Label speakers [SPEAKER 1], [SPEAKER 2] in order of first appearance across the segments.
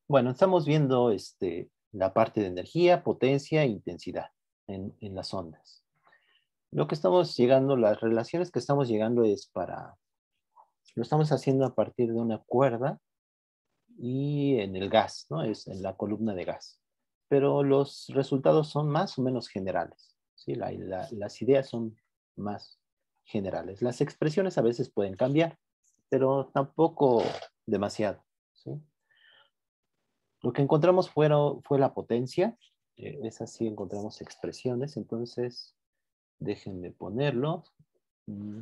[SPEAKER 1] Bueno, estamos viendo la parte de energía, potencia e intensidad en las ondas. Lo que estamos llegando, las relaciones que estamos llegando lo estamos haciendo a partir de una cuerda y en el gas, ¿no? Es en la columna de gas. Pero los resultados son más o menos generales, ¿sí? Las ideas son más generales. Las expresiones a veces pueden cambiar, pero tampoco demasiado, ¿sí? Lo que encontramos fue la potencia. Es así, encontramos expresiones. Entonces, déjenme ponerlo. Mm,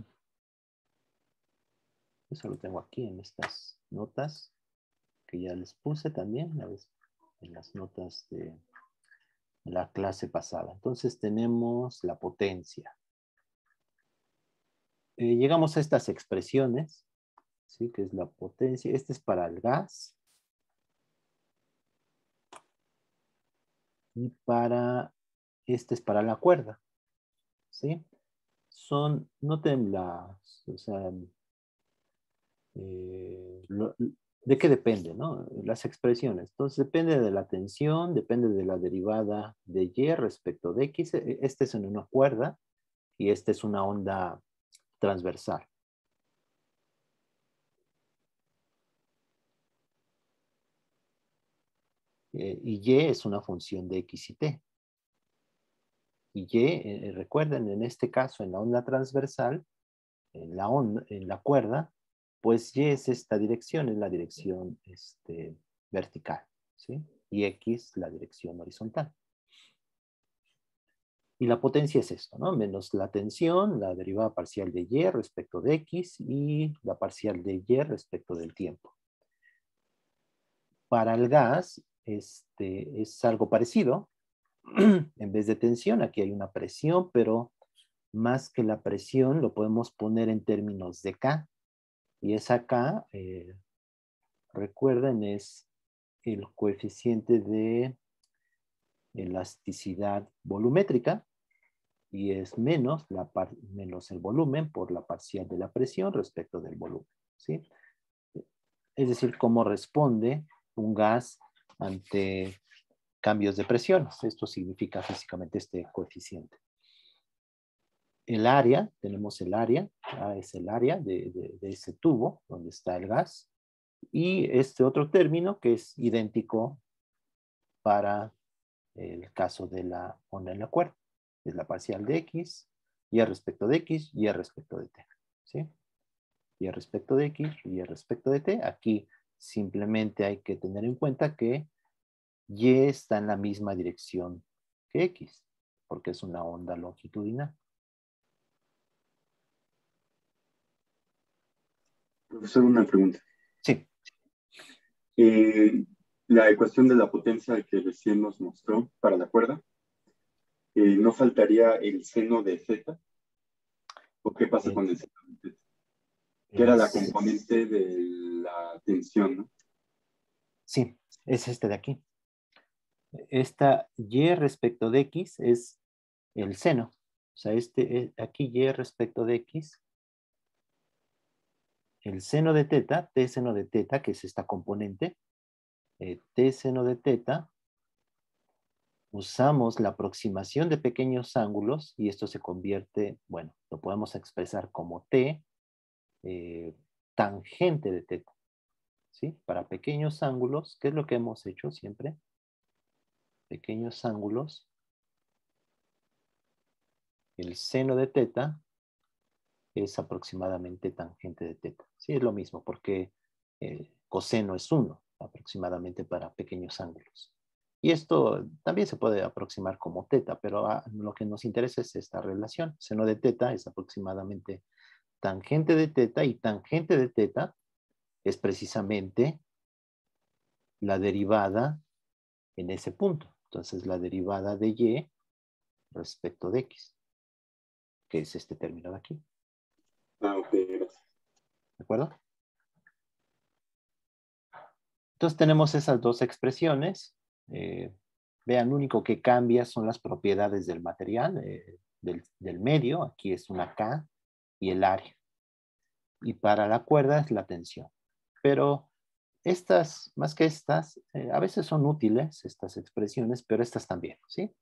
[SPEAKER 1] Eso lo tengo aquí en estas notas que ya les puse también en las notas de la clase pasada. Entonces tenemos la potencia. Llegamos a estas expresiones, ¿sí? Que es la potencia. Este es para el gas y este es para la cuerda, ¿sí? Noten o sea, ¿de qué depende, no? Las expresiones. Entonces depende de la tensión, depende de la derivada de Y respecto de X. Este es en una cuerda y esta es una onda transversal. Y Y es una función de X y T. Y Y, recuerden, en este caso, en la onda transversal, en la cuerda, pues Y es esta dirección, es la dirección vertical, ¿sí? Y X la dirección horizontal. Y la potencia es esto, ¿no? Menos la tensión, la derivada parcial de Y respecto de X y la parcial de Y respecto del tiempo. Para el gas, es algo parecido. En vez de tensión, aquí hay una presión, pero más que la presión lo podemos poner en términos de K. Y esa K, recuerden, es el coeficiente de elasticidad volumétrica y es menos el volumen por la parcial de la presión respecto del volumen, ¿sí? Es decir, cómo responde un gas ante cambios de presión. Esto significa físicamente este coeficiente. El área, tenemos el área, es el área de ese tubo donde está el gas. Y este otro término que es idéntico para el caso de la onda en la cuerda. Es la parcial de X, Y respecto de X, Y respecto de T. ¿Sí? Y respecto de X, Y respecto de T. Aquí simplemente hay que tener en cuenta que Y está en la misma dirección que X, porque es una onda longitudinal.
[SPEAKER 2] Profesor, una pregunta.
[SPEAKER 1] Sí.
[SPEAKER 2] Eh, la ecuación de la potencia que recién nos mostró para la cuerda, ¿no faltaría el seno de θ? ¿O qué pasa
[SPEAKER 1] Eh,
[SPEAKER 2] con el seno de θ? Que era la
[SPEAKER 1] es,
[SPEAKER 2] componente de la tensión, ¿no?
[SPEAKER 1] sí, es este de aquí. Esta Y respecto de X es el seno. O sea, aquí Y respecto de X, el seno de teta, T seno de teta, que es esta componente, T seno de teta, usamos la aproximación de pequeños ángulos y esto se convierte, bueno, lo podemos expresar como T tangente de teta, ¿sí? Para pequeños ángulos, ¿qué es lo que hemos hecho siempre? Pequeños ángulos, el seno de teta es aproximadamente tangente de teta. Sí, es lo mismo, porque coseno es 1 aproximadamente para pequeños ángulos. Y esto también se puede aproximar como teta, pero lo que nos interesa es esta relación. Seno de teta es aproximadamente tangente de teta y tangente de teta es precisamente la derivada en ese punto. Entonces, la derivada de Y respecto de X, que es este término de aquí.
[SPEAKER 2] Ah, ok, gracias.
[SPEAKER 1] ¿De acuerdo? Entonces tenemos esas dos expresiones. Vean, lo único que cambia son las propiedades del material, del medio. Aquí es una K y el área. Y para la cuerda es la tensión. Pero Estas, más que estas, a veces son útiles estas expresiones, pero estas también, ¿sí?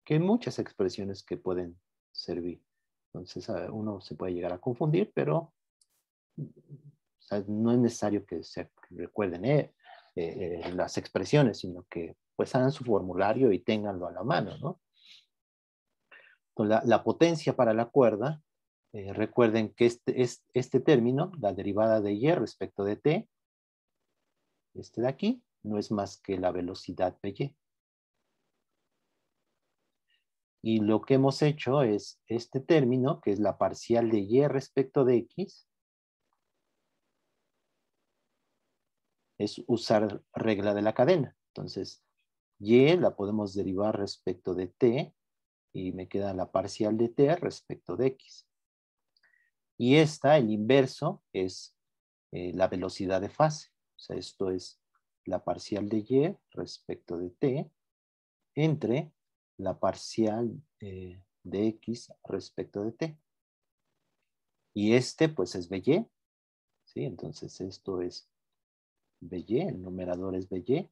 [SPEAKER 1] Que hay muchas expresiones que pueden servir. Entonces, uno se puede llegar a confundir, pero o sea, no es necesario que se recuerden las expresiones, sino que pues hagan su formulario y ténganlo a la mano, ¿no? La potencia para la cuerda, recuerden que este término, la derivada de y respecto de t, este de aquí, no es más que la velocidad de y. Y lo que hemos hecho es este término, que es la parcial de y respecto de x, es usar regla de la cadena. Entonces, y la podemos derivar respecto de t, y me queda la parcial de t respecto de x. Y el inverso, es la velocidad de fase. O sea, esto es la parcial de y respecto de t entre la parcial de x respecto de t. Y pues es by, ¿sí? Entonces esto es by, el numerador es by,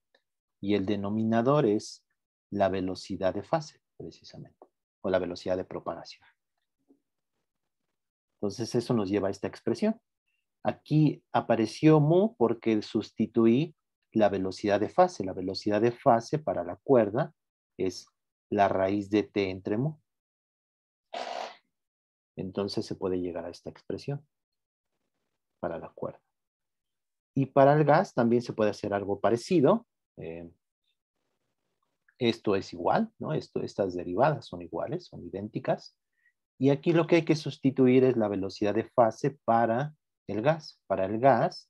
[SPEAKER 1] y el denominador es la velocidad de fase, precisamente, o la velocidad de propagación. Entonces eso nos lleva a esta expresión. Aquí apareció mu porque sustituí la velocidad de fase. La velocidad de fase para la cuerda es la raíz de t entre mu. Entonces se puede llegar a esta expresión para la cuerda. Y para el gas también se puede hacer algo parecido. Esto es igual, ¿no? Estas derivadas son iguales, son idénticas. Y aquí lo que hay que sustituir es la velocidad de fase para el gas. Para el gas,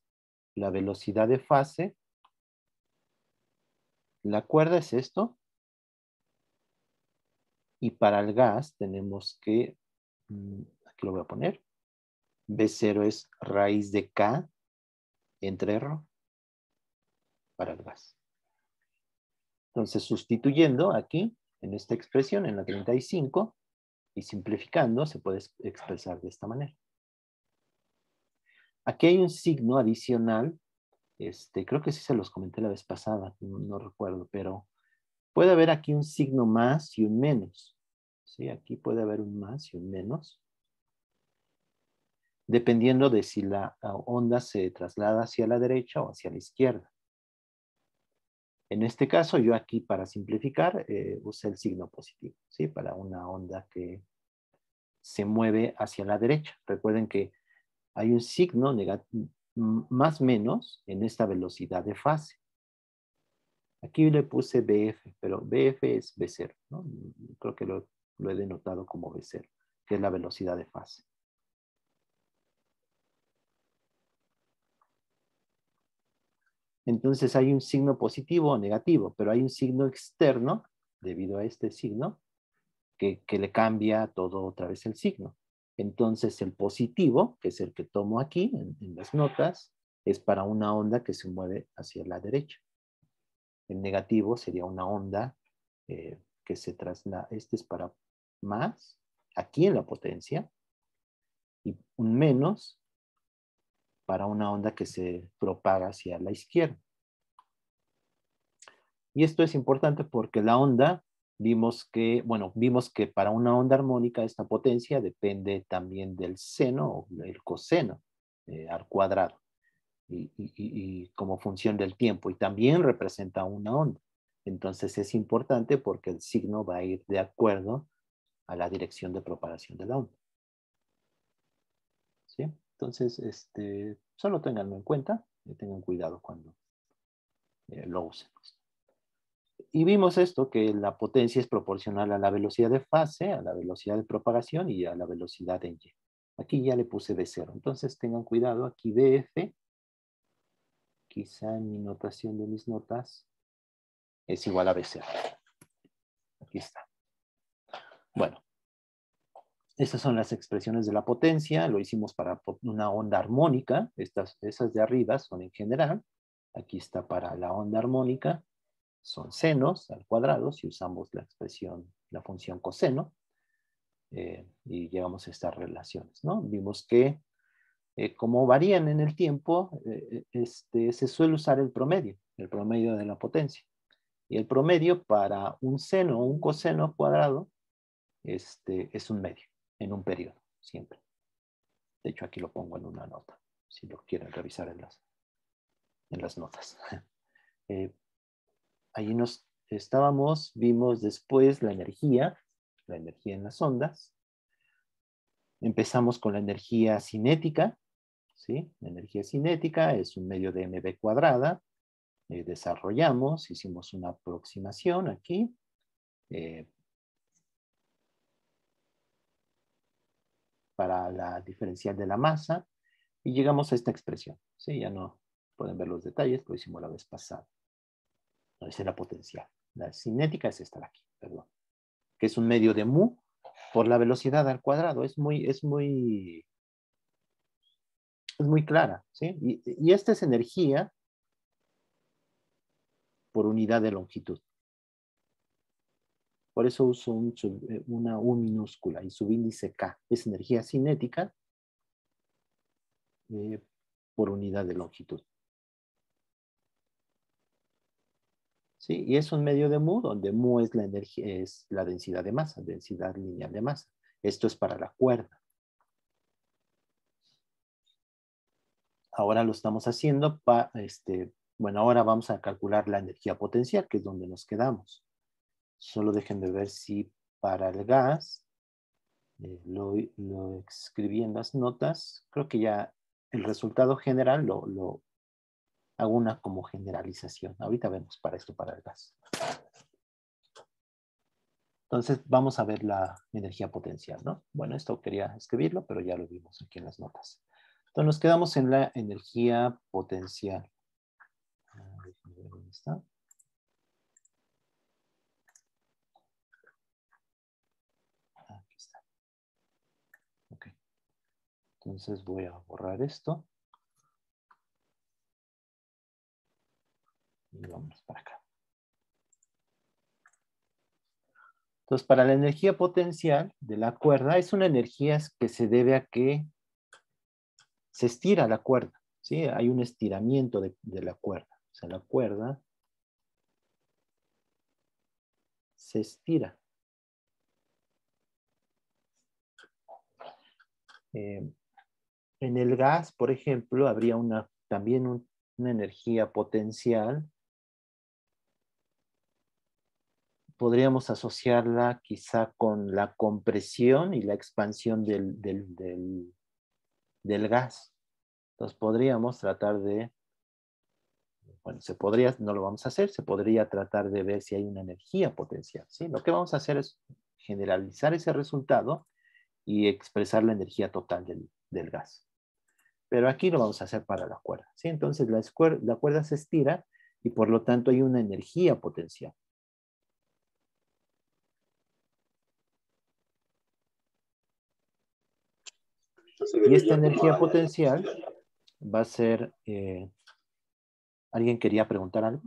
[SPEAKER 1] la velocidad de fase, la cuerda es esto. Y para el gas tenemos que, aquí lo voy a poner, B0 es raíz de K entre R para el gas. Entonces, sustituyendo aquí, en esta expresión, en la 35, y simplificando, se puede expresar de esta manera. Aquí hay un signo adicional, creo que sí se los comenté la vez pasada, no recuerdo, pero puede haber aquí un signo más y un menos. ¿Sí? Aquí puede haber un más y un menos, dependiendo de si la onda se traslada hacia la derecha o hacia la izquierda. En este caso, yo aquí para simplificar, usé el signo positivo, ¿sí? Para una onda que se mueve hacia la derecha. Recuerden que hay un signo más menos en esta velocidad de fase. Aquí le puse BF, pero BF es B0, ¿no? Creo que lo he denotado como B0, que es la velocidad de fase. Entonces hay un signo positivo o negativo, pero hay un signo externo, debido a este signo, que le cambia todo otra vez el signo. Entonces el positivo, que es el que tomo aquí en las notas, es para una onda que se mueve hacia la derecha. El negativo sería una onda que se traslada, este es para más, aquí en la potencia, y un menos para una onda que se propaga hacia la izquierda. Y esto es importante porque la onda, vimos que para una onda armónica esta potencia depende también del seno o el coseno al cuadrado y como función del tiempo, y también representa una onda. Entonces es importante porque el signo va a ir de acuerdo a la dirección de propagación de la onda. ¿Sí? Entonces, solo tenganlo en cuenta y tengan cuidado cuando lo usen. Y vimos esto, que la potencia es proporcional a la velocidad de fase, a la velocidad de propagación y a la velocidad en Y. Aquí ya le puse B0. Entonces tengan cuidado, aquí BF, quizá en mi notación de mis notas, es igual a B0. Aquí está. Bueno, estas son las expresiones de la potencia. Lo hicimos para una onda armónica. Esas de arriba son en general. Aquí está para la onda armónica. Son senos al cuadrado si usamos la función coseno. Y llegamos a estas relaciones, ¿no? Vimos que como varían en el tiempo, se suele usar el promedio de la potencia. Y el promedio para un seno o un coseno cuadrado es un medio en un periodo, siempre. De hecho, aquí lo pongo en una nota, si lo quieren revisar en las notas. Allí nos estábamos, vimos después la energía en las ondas. Empezamos con la energía cinética, ¿sí? La energía cinética es un medio de mv cuadrada. Desarrollamos, hicimos una aproximación aquí. Para la diferencial de la masa. Y llegamos a esta expresión. ¿Sí? Ya no pueden ver los detalles, lo hicimos la vez pasada. No, esa es la potencial. La cinética es esta de aquí, perdón. Que es un medio de mu por la velocidad al cuadrado. Es muy clara. ¿Sí? Y esta es energía por unidad de longitud. Por eso uso una U minúscula y subíndice K. Es energía cinética por unidad de longitud. ¿Sí? Y es un medio de mu, donde mu es la energía, es la densidad de masa, densidad lineal de masa. Esto es para la cuerda. Ahora lo estamos haciendo bueno, ahora vamos a calcular la energía potencial, que es donde nos quedamos. Solo déjenme ver si para el gas, lo escribí en las notas. Creo que ya el resultado general lo hago una como generalización. Ahorita vemos para esto, para el gas. Entonces vamos a ver la energía potencial, ¿no? Bueno, esto quería escribirlo, pero ya lo vimos aquí en las notas. Entonces nos quedamos en la energía potencial. Déjenme ver dónde está. Aquí está. Ok. Entonces voy a borrar esto. Y vamos para acá. Entonces, para la energía potencial de la cuerda, es una energía que se debe a que se estira la cuerda, ¿sí? Hay un estiramiento de la cuerda. O sea, la cuerda se estira. En el gas, por ejemplo, habría también una energía potencial. Podríamos asociarla quizá con la compresión y la expansión del gas. Entonces podríamos tratar de, bueno, no lo vamos a hacer, se podría tratar de ver si hay una energía potencial, ¿sí? Lo que vamos a hacer es generalizar ese resultado y expresar la energía total del gas. Pero aquí lo vamos a hacer para la cuerda, ¿sí? Entonces la cuerda se estira y por lo tanto hay una energía potencial. Y esta energía potencial va a ser... ¿alguien quería preguntar algo?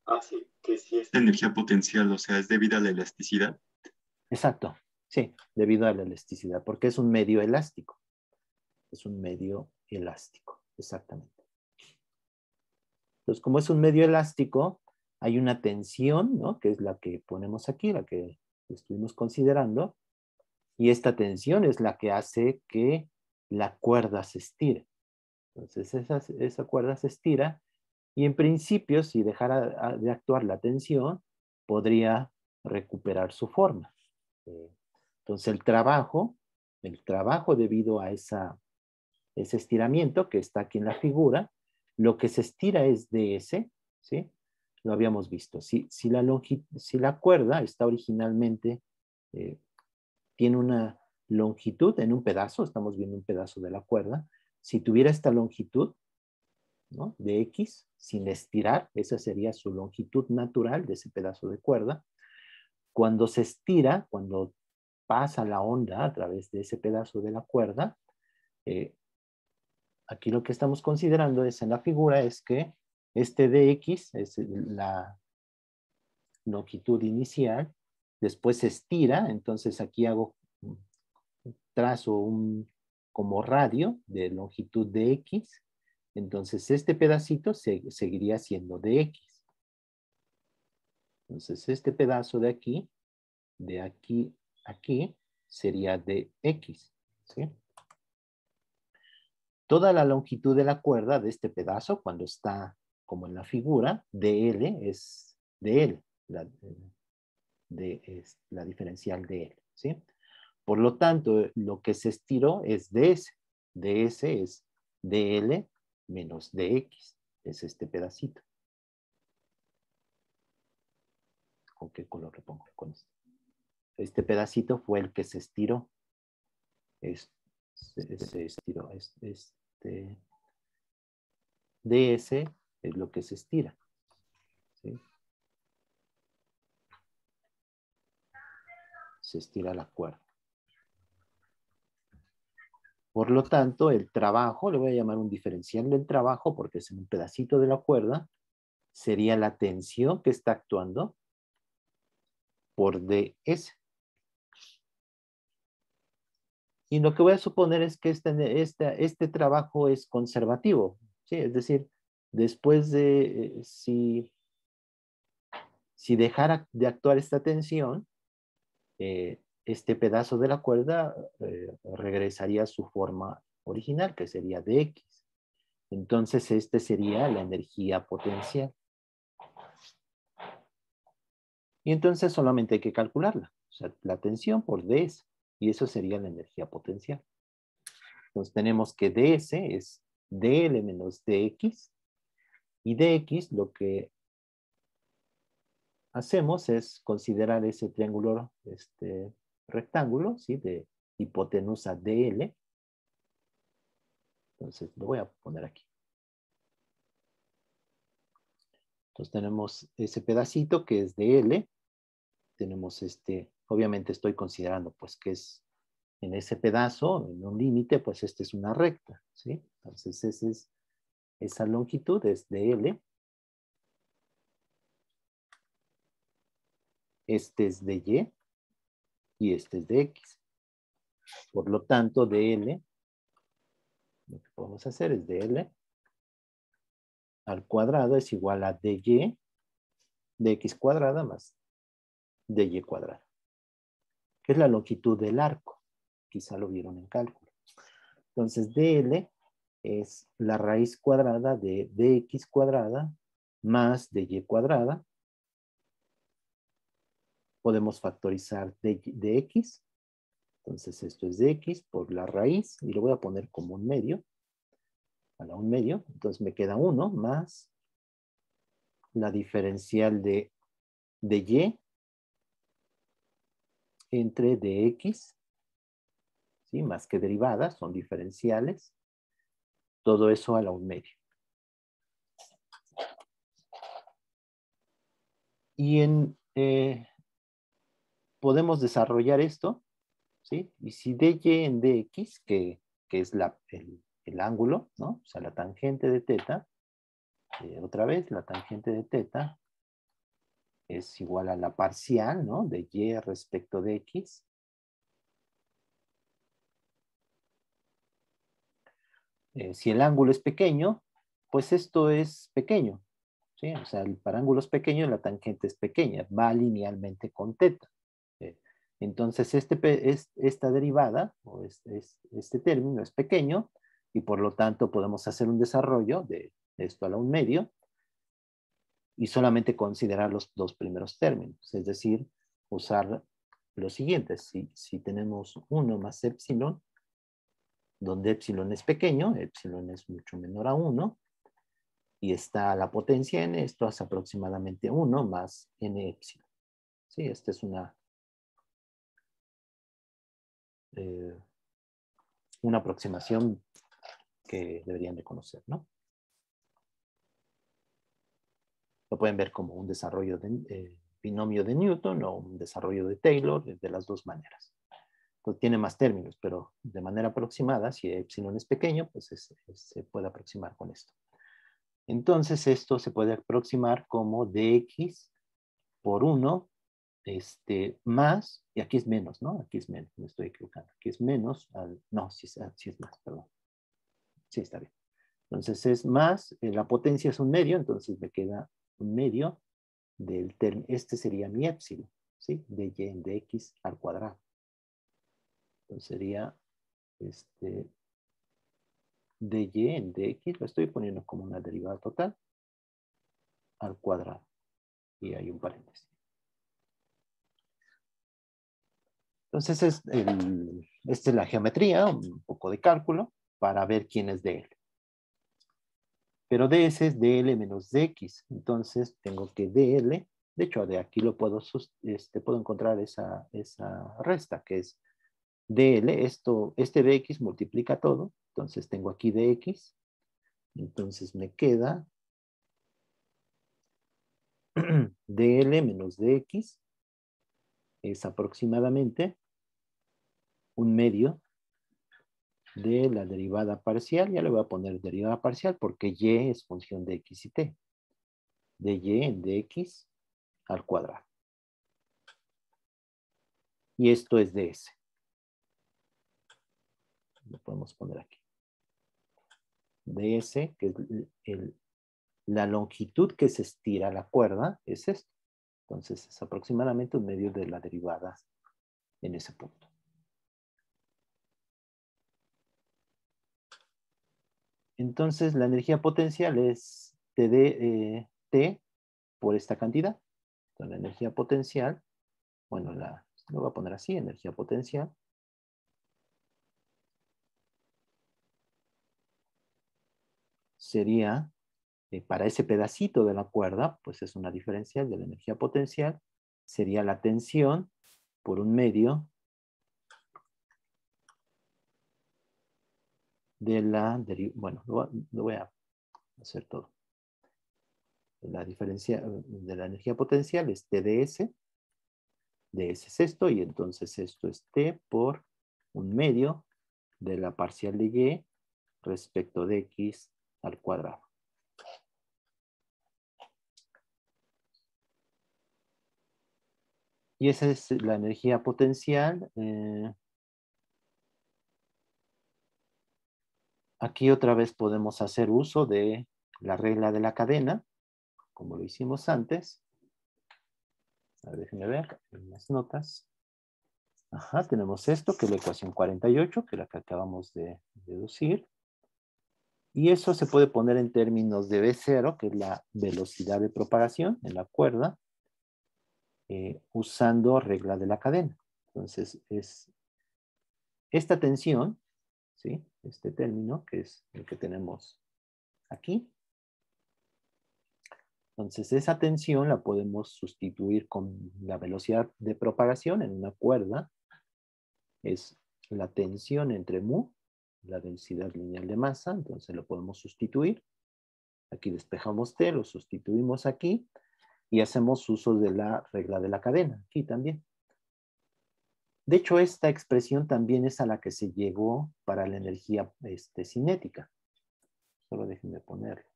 [SPEAKER 2] Ah, sí, que si esta energía potencial, o sea, es debida a la elasticidad.
[SPEAKER 1] Exacto, sí, debido a la elasticidad, porque es un medio elástico. Es un medio elástico, exactamente. Entonces, como es un medio elástico, hay una tensión, ¿no? Que es la que ponemos aquí, la que estuvimos considerando, y esta tensión es la que hace que la cuerda se estire. Entonces, esa cuerda se estira, y en principio, si dejara de actuar la tensión, podría recuperar su forma. Entonces, el trabajo debido a ese estiramiento que está aquí en la figura, lo que se estira es ds, ¿sí? Lo habíamos visto. Si la cuerda está originalmente, tiene una longitud en un pedazo, estamos viendo un pedazo de la cuerda, si tuviera esta longitud, ¿no? De X, sin estirar, esa sería su longitud natural de ese pedazo de cuerda. Cuando se estira, cuando pasa la onda a través de ese pedazo de la cuerda, aquí lo que estamos considerando en la figura es que este dx es la longitud inicial, después se estira, entonces aquí trazo un como radio de longitud de X, entonces este pedacito seguiría siendo de X. Entonces este pedazo de aquí a aquí, sería de X, ¿sí? Toda la longitud de la cuerda de este pedazo, cuando está como en la figura, dl es dl, es la diferencial de L, ¿sí? Por lo tanto, lo que se estiró es ds. ds es dl menos dx, es este pedacito. ¿Con qué color le pongo? Con este. Este pedacito fue el que se estiró. Se estiró. ds es lo que se estira, ¿sí? Se estira la cuerda. Por lo tanto, el trabajo, le voy a llamar un diferencial del trabajo porque es un pedacito de la cuerda, sería la tensión que está actuando por ds. Y lo que voy a suponer es que este trabajo es conservativo, ¿sí? Es decir, después de, si dejara de actuar esta tensión, este pedazo de la cuerda regresaría a su forma original, que sería dx. Entonces, este sería la energía potencial. Y entonces solamente hay que calcularla. O sea, la tensión por ds. Y eso sería la energía potencial. Entonces tenemos que ds es dl menos dx. Y dx lo que hacemos es considerar ese triángulo, rectángulo, ¿sí? De hipotenusa dl. Entonces lo voy a poner aquí. Entonces tenemos ese pedacito que es de L. Tenemos obviamente estoy considerando pues que es en ese pedazo, en un límite, pues es una recta, ¿sí? Entonces esa longitud es de L. Este es de Y y este es de X. Por lo tanto, de L, lo que podemos hacer es de L al cuadrado es igual a dy de x cuadrada más dy cuadrada, que es la longitud del arco. Quizá lo vieron en cálculo. Entonces, dl es la raíz cuadrada de dx cuadrada más dy cuadrada. Podemos factorizar dx. Entonces, esto es dx por la raíz, y lo voy a poner como un medio, a la un medio. Entonces, me queda 1 más la diferencial de y entre dx, ¿sí? Más que derivadas, son diferenciales. Todo eso a la un medio. Y podemos desarrollar esto, ¿sí? Y si dy en dx, que es el ángulo, ¿no? O sea, la tangente de teta, otra vez, la tangente de teta es igual a la parcial, ¿no? De y respecto de x. Si el ángulo es pequeño, pues esto es pequeño, ¿sí? O sea, para ángulos pequeños la tangente es pequeña, va linealmente con teta. Entonces, esta derivada, o este término es pequeño, y por lo tanto podemos hacer un desarrollo de esto a la un medio, y solamente considerar los dos primeros términos, es decir, usar los siguientes. Si tenemos 1 más epsilon, donde epsilon es pequeño, epsilon es mucho menor a 1, y está la potencia en esto, es aproximadamente 1 más n epsilon. Sí, esta es una aproximación que deberían de conocer, ¿no? Lo pueden ver como un desarrollo de binomio de Newton o un desarrollo de Taylor, de las dos maneras. Pues tiene más términos, pero de manera aproximada, si epsilon es pequeño, pues se puede aproximar con esto. Entonces esto se puede aproximar como dx por 1 más, y aquí es menos, ¿no? Aquí es menos, me estoy equivocando. Aquí es menos, no, sí, sí es más, perdón. Sí, está bien. Entonces es más, la potencia es un medio, entonces me queda un medio del término, este sería mi épsilon, ¿sí? De y en dx al cuadrado. Entonces sería, de y en dx, lo estoy poniendo como una derivada total, al cuadrado. Y hay un paréntesis. Entonces esta es la geometría, un poco de cálculo, para ver quién es dl. Pero ds es dl menos dx. Entonces tengo que dl, de hecho de aquí lo puedo encontrar esa resta, que es dl, este dx multiplica todo. Entonces tengo aquí dx. Entonces me queda dl menos dx es aproximadamente un medio de la derivada parcial. Ya le voy a poner derivada parcial porque y es función de x y t. De y en dx al cuadrado. Y esto es ds. Lo podemos poner aquí. ds, que es la longitud que se estira la cuerda, es esto. Entonces es aproximadamente un medio de la derivada en ese punto. Entonces la energía potencial es T por esta cantidad. Entonces la energía potencial, bueno, lo voy a poner así, energía potencial. Sería, para ese pedacito de la cuerda, pues es una diferencial de la energía potencial, sería la tensión por un medio de la derivada, bueno, lo voy a hacer todo. La diferencia de la energía potencial es TdS, ds es esto, y entonces esto es T por un medio de la parcial de Y respecto de X al cuadrado. Y esa es la energía potencial. Aquí otra vez podemos hacer uso de la regla de la cadena, como lo hicimos antes. A ver, déjenme ver en las notas. Ajá, tenemos esto, que es la ecuación 48, que es la que acabamos de deducir. Y eso se puede poner en términos de V0, que es la velocidad de propagación en la cuerda, usando regla de la cadena. Entonces, es esta tensión, ¿sí? Este término, que es el que tenemos aquí. Entonces, esa tensión la podemos sustituir con la velocidad de propagación en una cuerda. Es la tensión entre mu, la densidad lineal de masa, entonces lo podemos sustituir. Aquí despejamos T, lo sustituimos aquí y hacemos uso de la regla de la cadena, aquí también. De hecho, esta expresión también es a la que se llegó para la energía cinética. Solo déjenme ponerlo.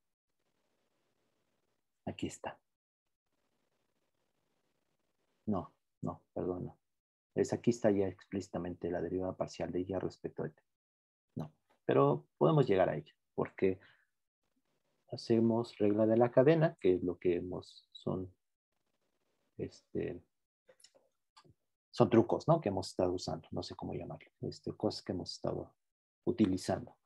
[SPEAKER 1] Aquí está. No, perdón, no. Aquí está ya explícitamente la derivada parcial de ella respecto a T. No, pero podemos llegar a ella, porque hacemos regla de la cadena, que es lo que son trucos, ¿no? Que hemos estado usando, no sé cómo llamarlo, cosas que hemos estado utilizando.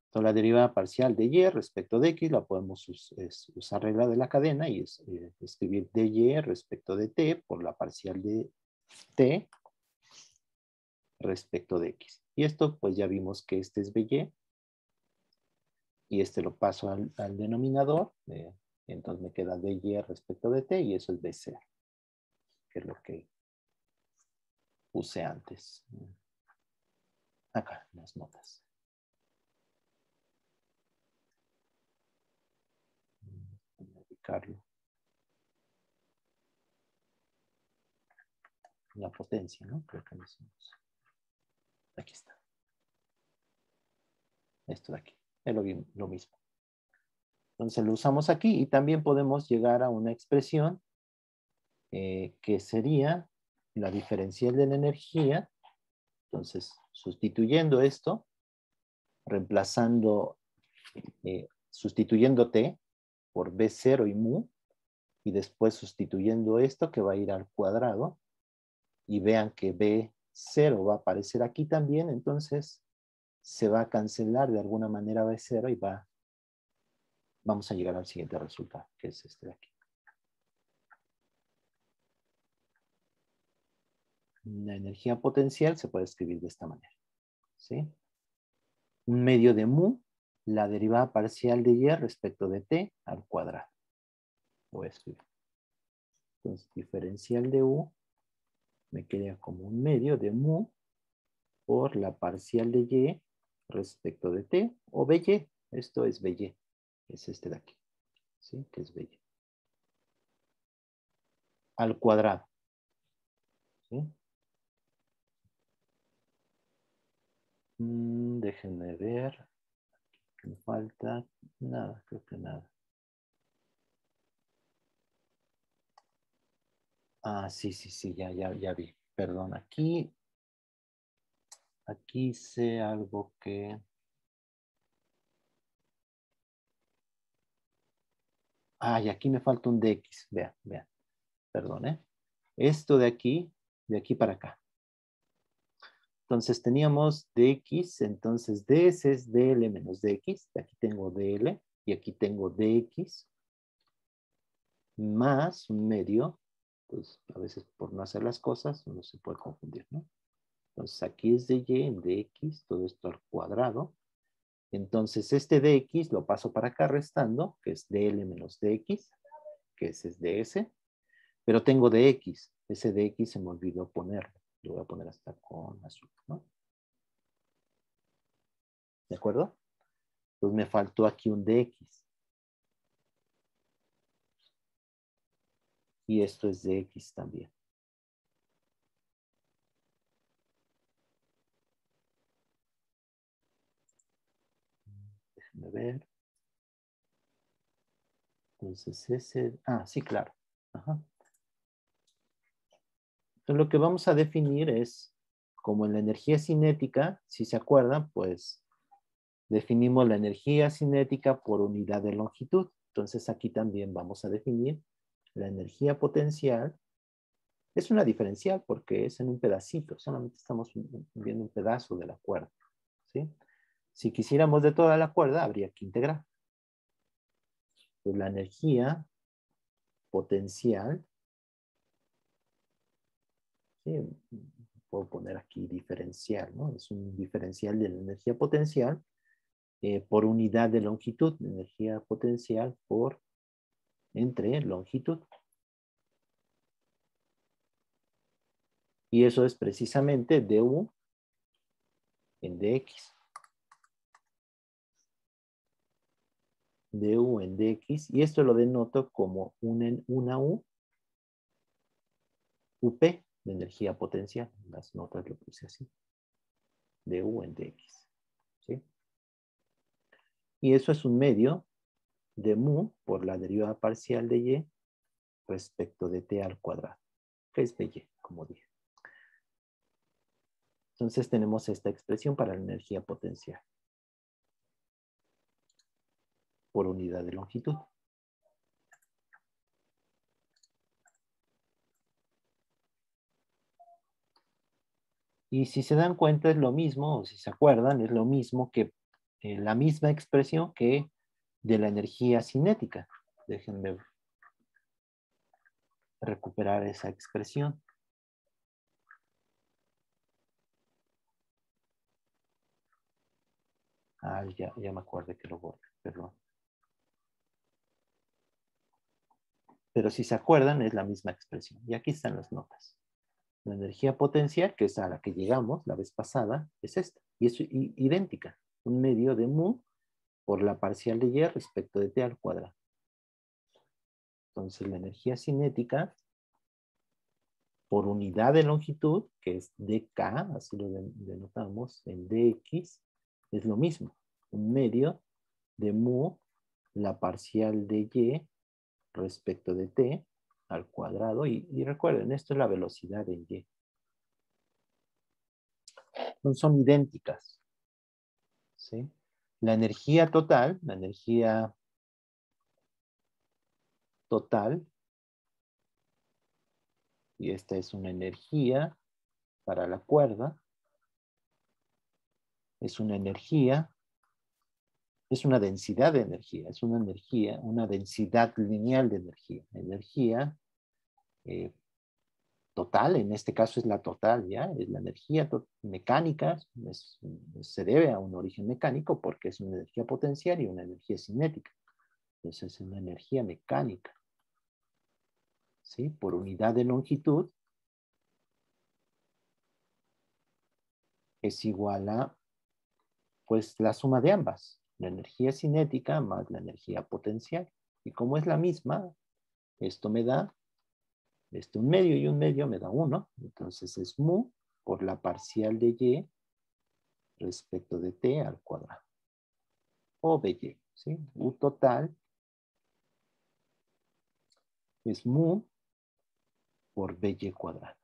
[SPEAKER 1] Entonces, la derivada parcial de y respecto de x la podemos usar regla de la cadena y escribir dy respecto de t por la parcial de t respecto de x. Y esto, pues ya vimos que este es by y lo paso al denominador, entonces me queda dy respecto de t y eso es bc, que es lo que puse antes. Acá, en las notas. Voy a ubicarlo. La potencia, ¿no? Creo que decimos. Aquí está. Esto de aquí. Es lo mismo. Entonces lo usamos aquí y también podemos llegar a una expresión que sería la diferencial de la energía. Entonces, sustituyendo esto, reemplazando, sustituyendo T por B0 y mu, y después sustituyendo esto que va a ir al cuadrado, y vean que B0 va a aparecer aquí también, entonces se va a cancelar de alguna manera B0 y vamos a llegar al siguiente resultado, que es este de aquí. La energía potencial se puede escribir de esta manera, ¿sí? Un medio de mu, la derivada parcial de y respecto de t al cuadrado. Lo voy a escribir. Entonces, diferencial de u me queda como un medio de mu por la parcial de y respecto de t, o by. Esto es by. Es este de aquí, ¿sí? Que es by. Al cuadrado, ¿sí? Déjenme ver. Me falta nada, creo que nada. Ah, sí, ya vi. Perdón, aquí hice algo que... Ah, y aquí me falta un dx. Vean. Perdón, ¿eh? Esto de aquí para acá. Entonces teníamos dx, entonces ds es dl menos dx. Aquí tengo dl y aquí tengo dx más un medio. Pues a veces por no hacer las cosas uno se puede confundir, ¿no? Entonces aquí es dy en dx, todo esto al cuadrado. Entonces este dx lo paso para acá restando, que es dl menos dx, que ese es ds, pero tengo dx. Ese dx se me olvidó ponerlo. Lo voy a poner hasta con azul, ¿no? ¿De acuerdo? Entonces me faltó aquí un dx. Y esto es dx también. Déjenme ver. Entonces ese... Ah, sí, claro. Ajá. Entonces lo que vamos a definir es, como en la energía cinética, si se acuerdan, pues definimos la energía cinética por unidad de longitud. Entonces aquí también vamos a definir la energía potencial. Es una diferencial porque es en un pedacito, solamente estamos viendo un pedazo de la cuerda, ¿sí? Si quisiéramos de toda la cuerda, habría que integrar. Pues la energía potencial, ¿sí? Puedo poner aquí diferencial, ¿no? Es un diferencial de la energía potencial por unidad de longitud, energía potencial por entre longitud. Y eso es precisamente du en dx. Du en dx. Y esto lo denoto como una u, up de energía potencial. Las notas lo puse así. Du en dx. ¿Sí? Y eso es un medio de mu por la derivada parcial de y respecto de t al cuadrado, que es by, como dije. Entonces tenemos esta expresión para la energía potencial por unidad de longitud. Y si se dan cuenta es lo mismo, o si se acuerdan, es lo mismo que la misma expresión que de la energía cinética. Déjenme recuperar esa expresión. Ah, ya me acuerdo que lo borré, perdón. Pero si se acuerdan, es la misma expresión. Y aquí están las notas. La energía potencial, que es a la que llegamos la vez pasada, es esta. Y es idéntica. Un medio de mu por la parcial de y respecto de t al cuadrado. Entonces la energía cinética por unidad de longitud, que es dk, así lo denotamos, en dx, es lo mismo. Un medio de mu, la parcial de y respecto de t, al cuadrado. Y recuerden, esto es la velocidad en Y. Son idénticas, ¿sí? La energía total, y esta es una energía para la cuerda, es una energía, es una densidad de energía, es una energía, una densidad lineal de energía. Energía total, en este caso es la total, ¿ya? Es la energía mecánica, se debe a un origen mecánico porque es una energía potencial y una energía cinética. Entonces es una energía mecánica, ¿sí? Por unidad de longitud es igual a, pues, la suma de ambas, la energía cinética más la energía potencial. Y como es la misma, esto me da, un medio y un medio me da 1. Entonces es mu por la parcial de y respecto de t al cuadrado. O by, ¿sí? U total es mu por by cuadrado.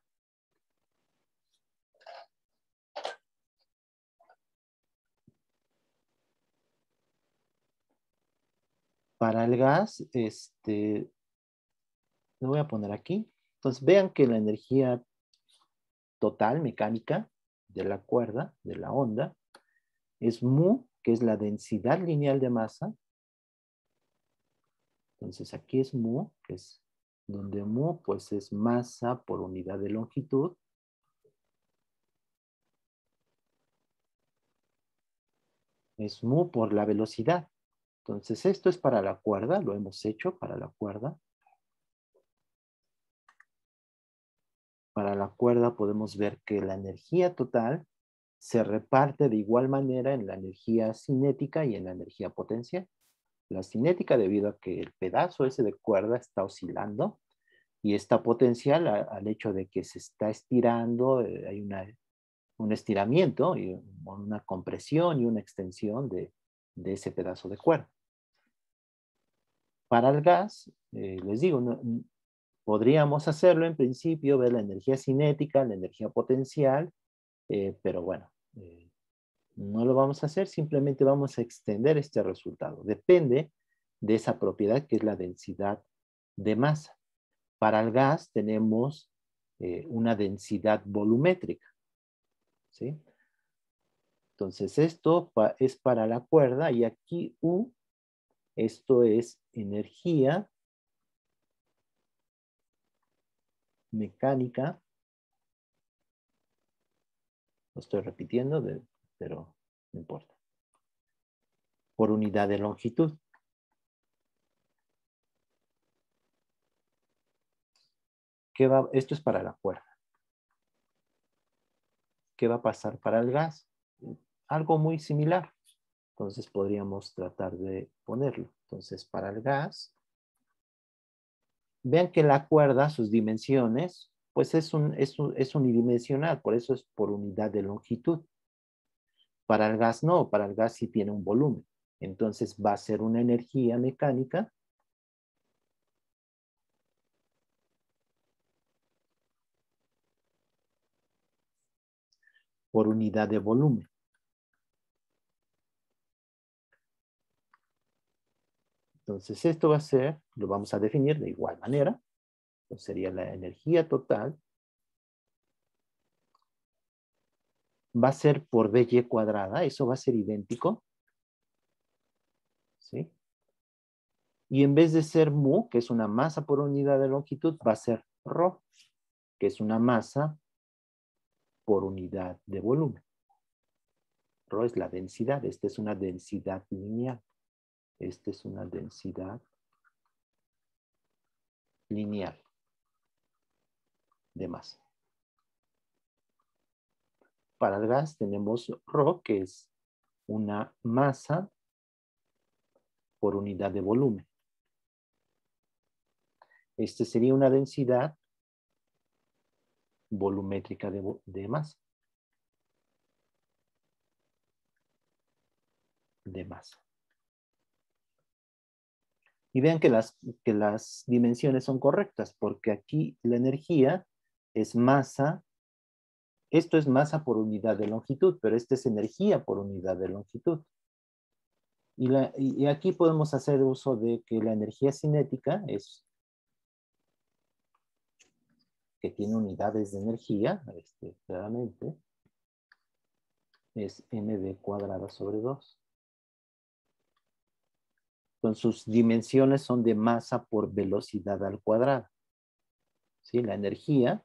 [SPEAKER 1] Para el gas, lo voy a poner aquí. Entonces vean que la energía total mecánica de la cuerda, de la onda, es mu, que es la densidad lineal de masa. Entonces aquí es mu, que es donde mu pues es masa por unidad de longitud. Es mu por la velocidad. Entonces esto es para la cuerda, lo hemos hecho para la cuerda. Para la cuerda podemos ver que la energía total se reparte de igual manera en la energía cinética y en la energía potencial. La cinética debido a que el pedazo ese de cuerda está oscilando y está potencial al hecho de que se está estirando, hay un estiramiento y una compresión y una extensión de ese pedazo de cuerda. Para el gas, les digo, podríamos hacerlo en principio, ver la energía cinética, la energía potencial, pero bueno, no lo vamos a hacer, simplemente vamos a extender este resultado. Depende de esa propiedad que es la densidad de masa. Para el gas tenemos una densidad volumétrica, ¿sí? Entonces esto es para la cuerda y aquí U, esto es energía mecánica. Lo estoy repitiendo, pero no importa. Por unidad de longitud. Esto es para la cuerda. ¿Qué va a pasar para el gas? Algo muy similar. Entonces podríamos tratar de ponerlo. Entonces para el gas, vean que la cuerda, sus dimensiones, pues es unidimensional, por eso es por unidad de longitud. Para el gas no, para el gas sí tiene un volumen. Entonces va a ser una energía mecánica por unidad de volumen. Entonces esto va a ser, lo vamos a definir de igual manera. Entonces sería la energía total. Va a ser por By cuadrada, eso va a ser idéntico. ¿Sí? Y en vez de ser mu, que es una masa por unidad de longitud, va a ser ρ, que es una masa por unidad de volumen. Ρ es la densidad, esta es una densidad lineal. Esta es una densidad lineal de masa. Para el gas tenemos ρ, que es una masa por unidad de volumen. Esta sería una densidad volumétrica de masa. De masa. Y vean que las dimensiones son correctas, porque aquí la energía es masa. Esto es masa por unidad de longitud, pero esta es energía por unidad de longitud. Y aquí podemos hacer uso de que la energía cinética es, que tiene unidades de energía, claramente, es mv cuadrada sobre 2. Entonces sus dimensiones son de masa por velocidad al cuadrado. ¿Sí? La energía,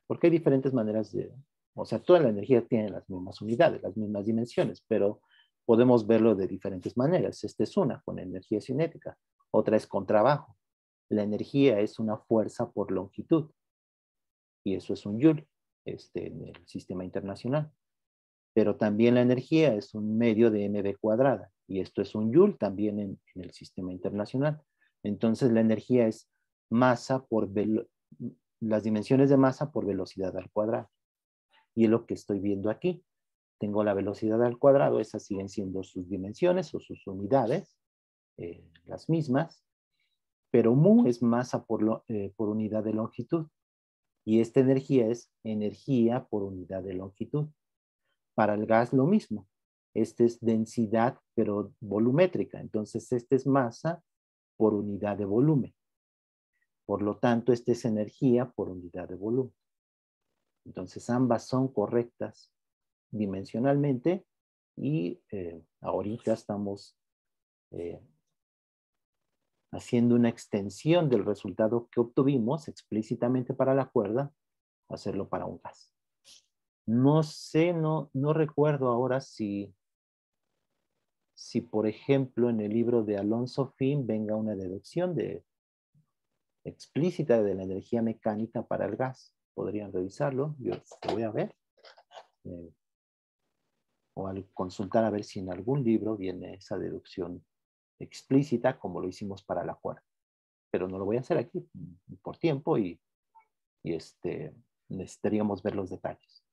[SPEAKER 1] porque hay diferentes maneras de, o sea, toda la energía tiene las mismas unidades, las mismas dimensiones, pero podemos verlo de diferentes maneras. Esta es una, con energía cinética. Otra es con trabajo. La energía es una fuerza por longitud, y eso es un joule en el sistema internacional. Pero también la energía es un medio de mv cuadrada, y esto es un joule también en el sistema internacional. Entonces la energía es masa por las dimensiones de masa por velocidad al cuadrado. Y es lo que estoy viendo aquí. Tengo la velocidad al cuadrado, esas siguen siendo sus dimensiones o sus unidades, las mismas, pero mu es masa por unidad de longitud. Y esta energía es energía por unidad de longitud. Para el gas lo mismo. Este es densidad, pero volumétrica. Entonces, este es masa por unidad de volumen. Por lo tanto, esta es energía por unidad de volumen. Entonces, ambas son correctas dimensionalmente, y ahorita estamos haciendo una extensión del resultado que obtuvimos explícitamente para la cuerda, hacerlo para un gas. No sé, no recuerdo ahora si por ejemplo en el libro de Alonso Finn venga una deducción explícita de la energía mecánica para el gas. Podrían revisarlo, yo lo voy a ver. O al consultar a ver si en algún libro viene esa deducción explícita como lo hicimos para la cuerda. Pero no lo voy a hacer aquí por tiempo y necesitaríamos ver los detalles.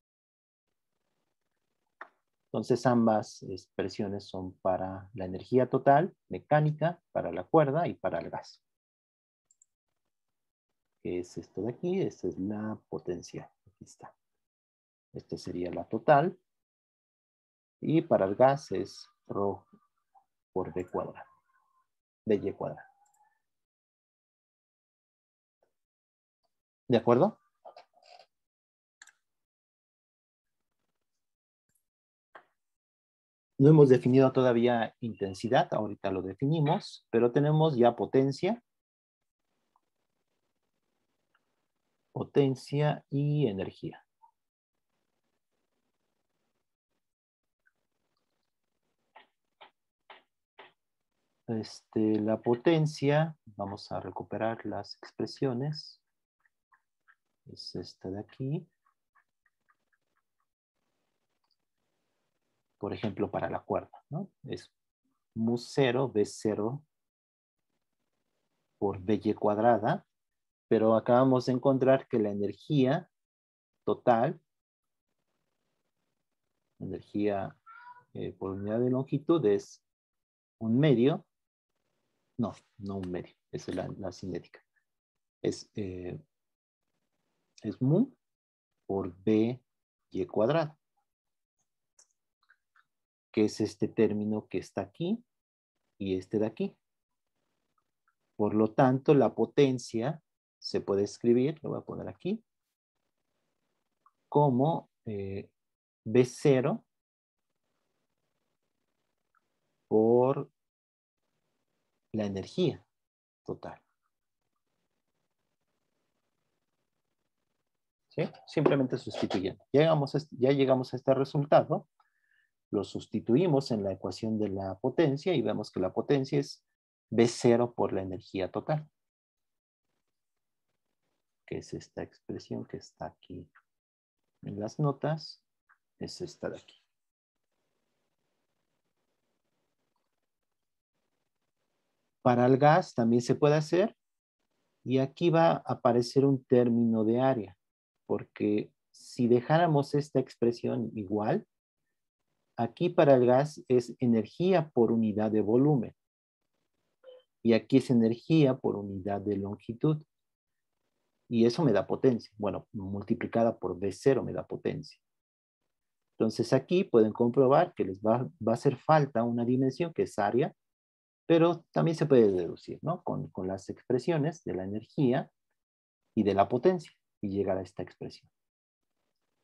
[SPEAKER 1] Entonces ambas expresiones son para la energía total mecánica, para la cuerda y para el gas. ¿Qué es esto de aquí? Esta es la potencial. Aquí está. Esta sería la total. Y para el gas es ρ por b cuadrado. By cuadrado. ¿De acuerdo? No hemos definido todavía intensidad, ahorita lo definimos, pero tenemos ya potencia y energía. La potencia, vamos a recuperar las expresiones. Es esta de aquí. Por ejemplo, para la cuerda, ¿no? Es mu0, b0 por by cuadrada, pero acabamos de encontrar que la energía total, energía por unidad de longitud es un medio, no un medio, esa es la cinética. Es mu por by cuadrada, que es este término que está aquí y este de aquí. Por lo tanto, la potencia se puede escribir, lo voy a poner aquí, como B0 por la energía total. ¿Sí? Simplemente sustituyendo. Ya llegamos a este resultado, lo sustituimos en la ecuación de la potencia y vemos que la potencia es B0 por la energía total, que es esta expresión que está aquí en las notas, es esta de aquí. Para el gas también se puede hacer, y aquí va a aparecer un término de área, porque si dejáramos esta expresión igual, aquí para el gas es energía por unidad de volumen. Y aquí es energía por unidad de longitud. Y eso me da potencia. Bueno, multiplicada por V0 me da potencia. Entonces aquí pueden comprobar que les va a hacer falta una dimensión que es área, pero también se puede deducir, ¿no? Con las expresiones de la energía y de la potencia y llegar a esta expresión.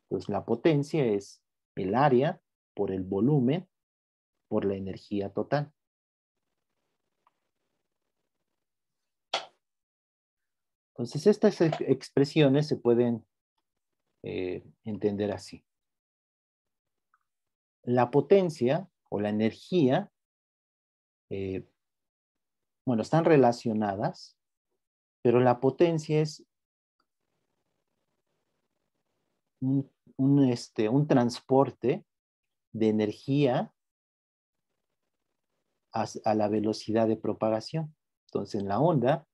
[SPEAKER 1] Entonces la potencia es el área por el volumen por la energía total. Entonces estas expresiones se pueden entender así. La potencia o la energía, bueno, están relacionadas, pero la potencia es un transporte de energía a la velocidad de propagación. Entonces, en la onda,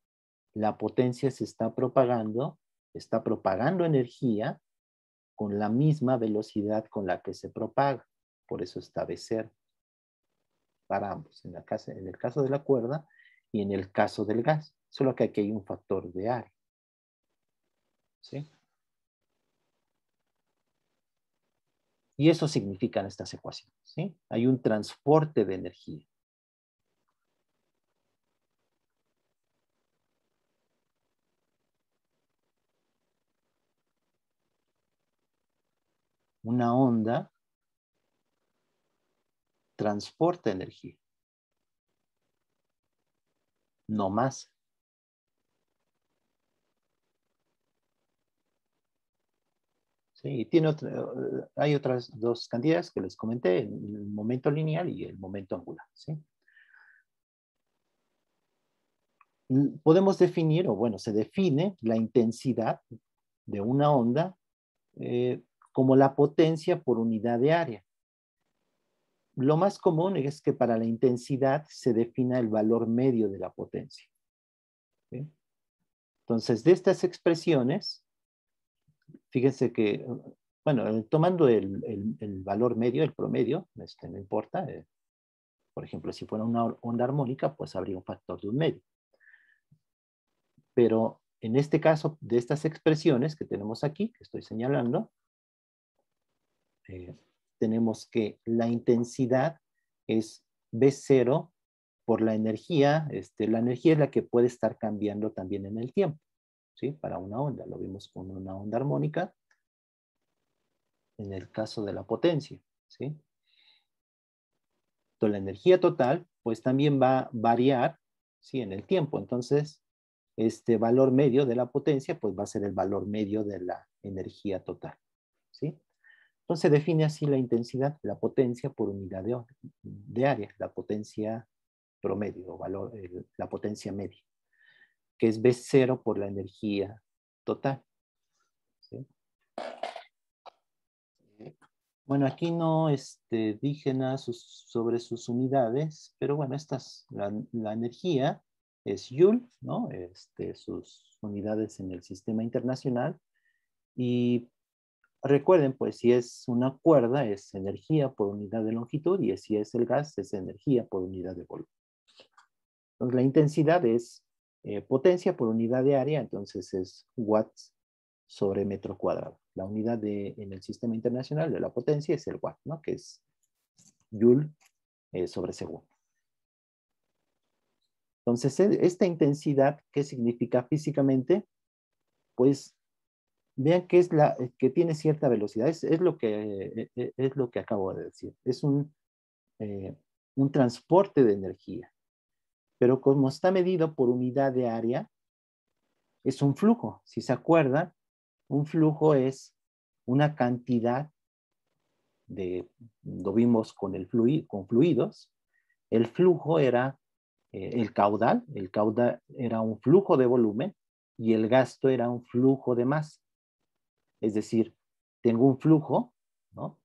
[SPEAKER 1] la potencia se está propagando energía con la misma velocidad con la que se propaga. Por eso está V0 para ambos, en el caso de la cuerda y en el caso del gas. Solo que aquí hay un factor de área. ¿Sí? Y eso significan estas ecuaciones. ¿Sí? Hay un transporte de energía. Una onda transporta energía, no más. ¿Sí? Y hay otras dos cantidades que les comenté, el momento lineal y el momento angular. ¿Sí? Podemos definir, o bueno, se define la intensidad de una onda como la potencia por unidad de área. Lo más común es que para la intensidad se defina el valor medio de la potencia. ¿Sí? Entonces, de estas expresiones, fíjense que, bueno, tomando el valor medio, el promedio, no importa, por ejemplo, si fuera una onda armónica, pues habría un factor de un medio. Pero en este caso, de estas expresiones que tenemos aquí, que estoy señalando, tenemos que la intensidad es V0 por la energía. La energía es la que puede estar cambiando también en el tiempo, ¿sí? Para una onda, lo vimos con una onda armónica, en el caso de la potencia, ¿sí? Entonces la energía total, pues también va a variar, ¿sí? En el tiempo. Entonces, este valor medio de la potencia, pues va a ser el valor medio de la energía total, ¿sí? Entonces se define así la intensidad, la potencia por unidad de área, la potencia promedio, o valor, la potencia media, que es V0 por la energía total. ¿Sí? Bueno, aquí no dije nada sobre sus unidades, pero bueno, la energía es Joule, ¿no? Sus unidades en el sistema internacional. Y recuerden, pues, si es una cuerda, es energía por unidad de longitud, y si es el gas, es energía por unidad de volumen. Entonces, la intensidad es potencia por unidad de área, entonces es watts sobre metro cuadrado. La unidad en el sistema internacional de la potencia es el watt, ¿no? Que es joule sobre segundo. Entonces, esta intensidad, ¿qué significa físicamente? Pues vean que tiene cierta velocidad. Es lo que acabo de decir. Es un transporte de energía. Pero como está medido por unidad de área, es un flujo. Si se acuerdan, un flujo es una cantidad lo vimos con fluidos. El flujo era el caudal era un flujo de volumen y el gasto era un flujo de masa. Es decir, tengo un flujo, ¿no?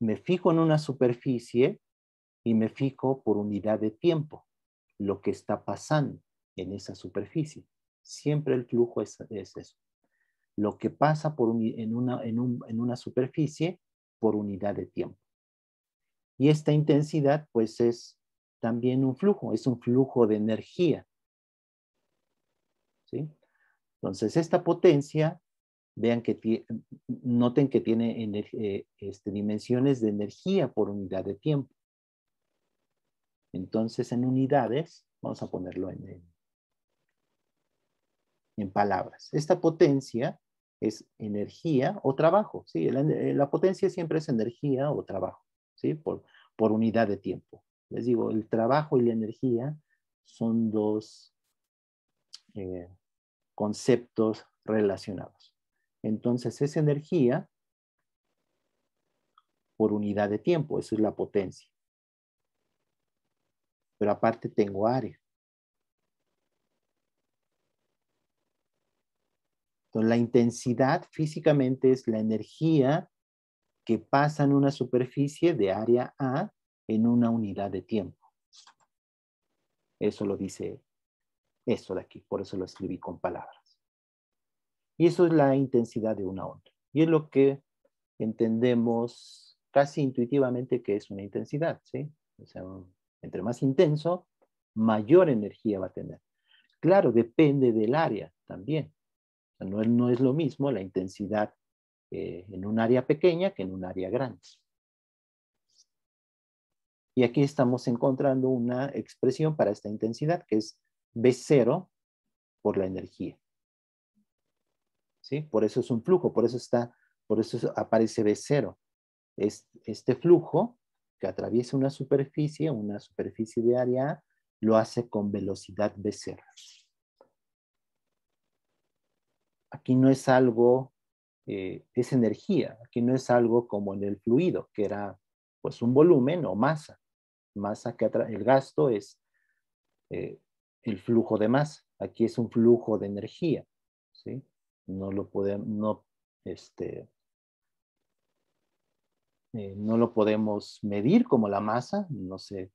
[SPEAKER 1] Me fijo en una superficie y me fijo por unidad de tiempo, lo que está pasando en esa superficie. Siempre el flujo es eso. Lo que pasa en una superficie por unidad de tiempo. Y esta intensidad, pues, es también un flujo, es un flujo de energía, ¿sí? Entonces, esta potencia, vean que noten que tiene dimensiones de energía por unidad de tiempo. Entonces, en unidades, vamos a ponerlo en palabras. Esta potencia es energía o trabajo, ¿sí? La potencia siempre es energía o trabajo, ¿sí? Por unidad de tiempo. Les digo, el trabajo y la energía son dos conceptos relacionados. Entonces, es energía por unidad de tiempo, eso es la potencia. Pero aparte tengo área. Entonces, la intensidad físicamente es la energía que pasa en una superficie de área A en una unidad de tiempo. Eso lo dice eso de aquí, por eso lo escribí con palabras. Y eso es la intensidad de una onda. Y es lo que entendemos casi intuitivamente que es una intensidad, ¿sí? O sea, entre más intenso, mayor energía va a tener. Claro, depende del área también. O sea, no es lo mismo la intensidad en un área pequeña que en un área grande. Y aquí estamos encontrando una expresión para esta intensidad que es V0 por la energía. ¿Sí? Por eso es un flujo, por eso aparece V0. Es este flujo que atraviesa una superficie de área A, lo hace con velocidad V0. Aquí no es algo, es energía, aquí no es algo como en el fluido, que era pues un volumen o masa. Masa que el gasto es el flujo de masa. Aquí es un flujo de energía, ¿sí? No lo podemos, no lo podemos medir como la masa, no sé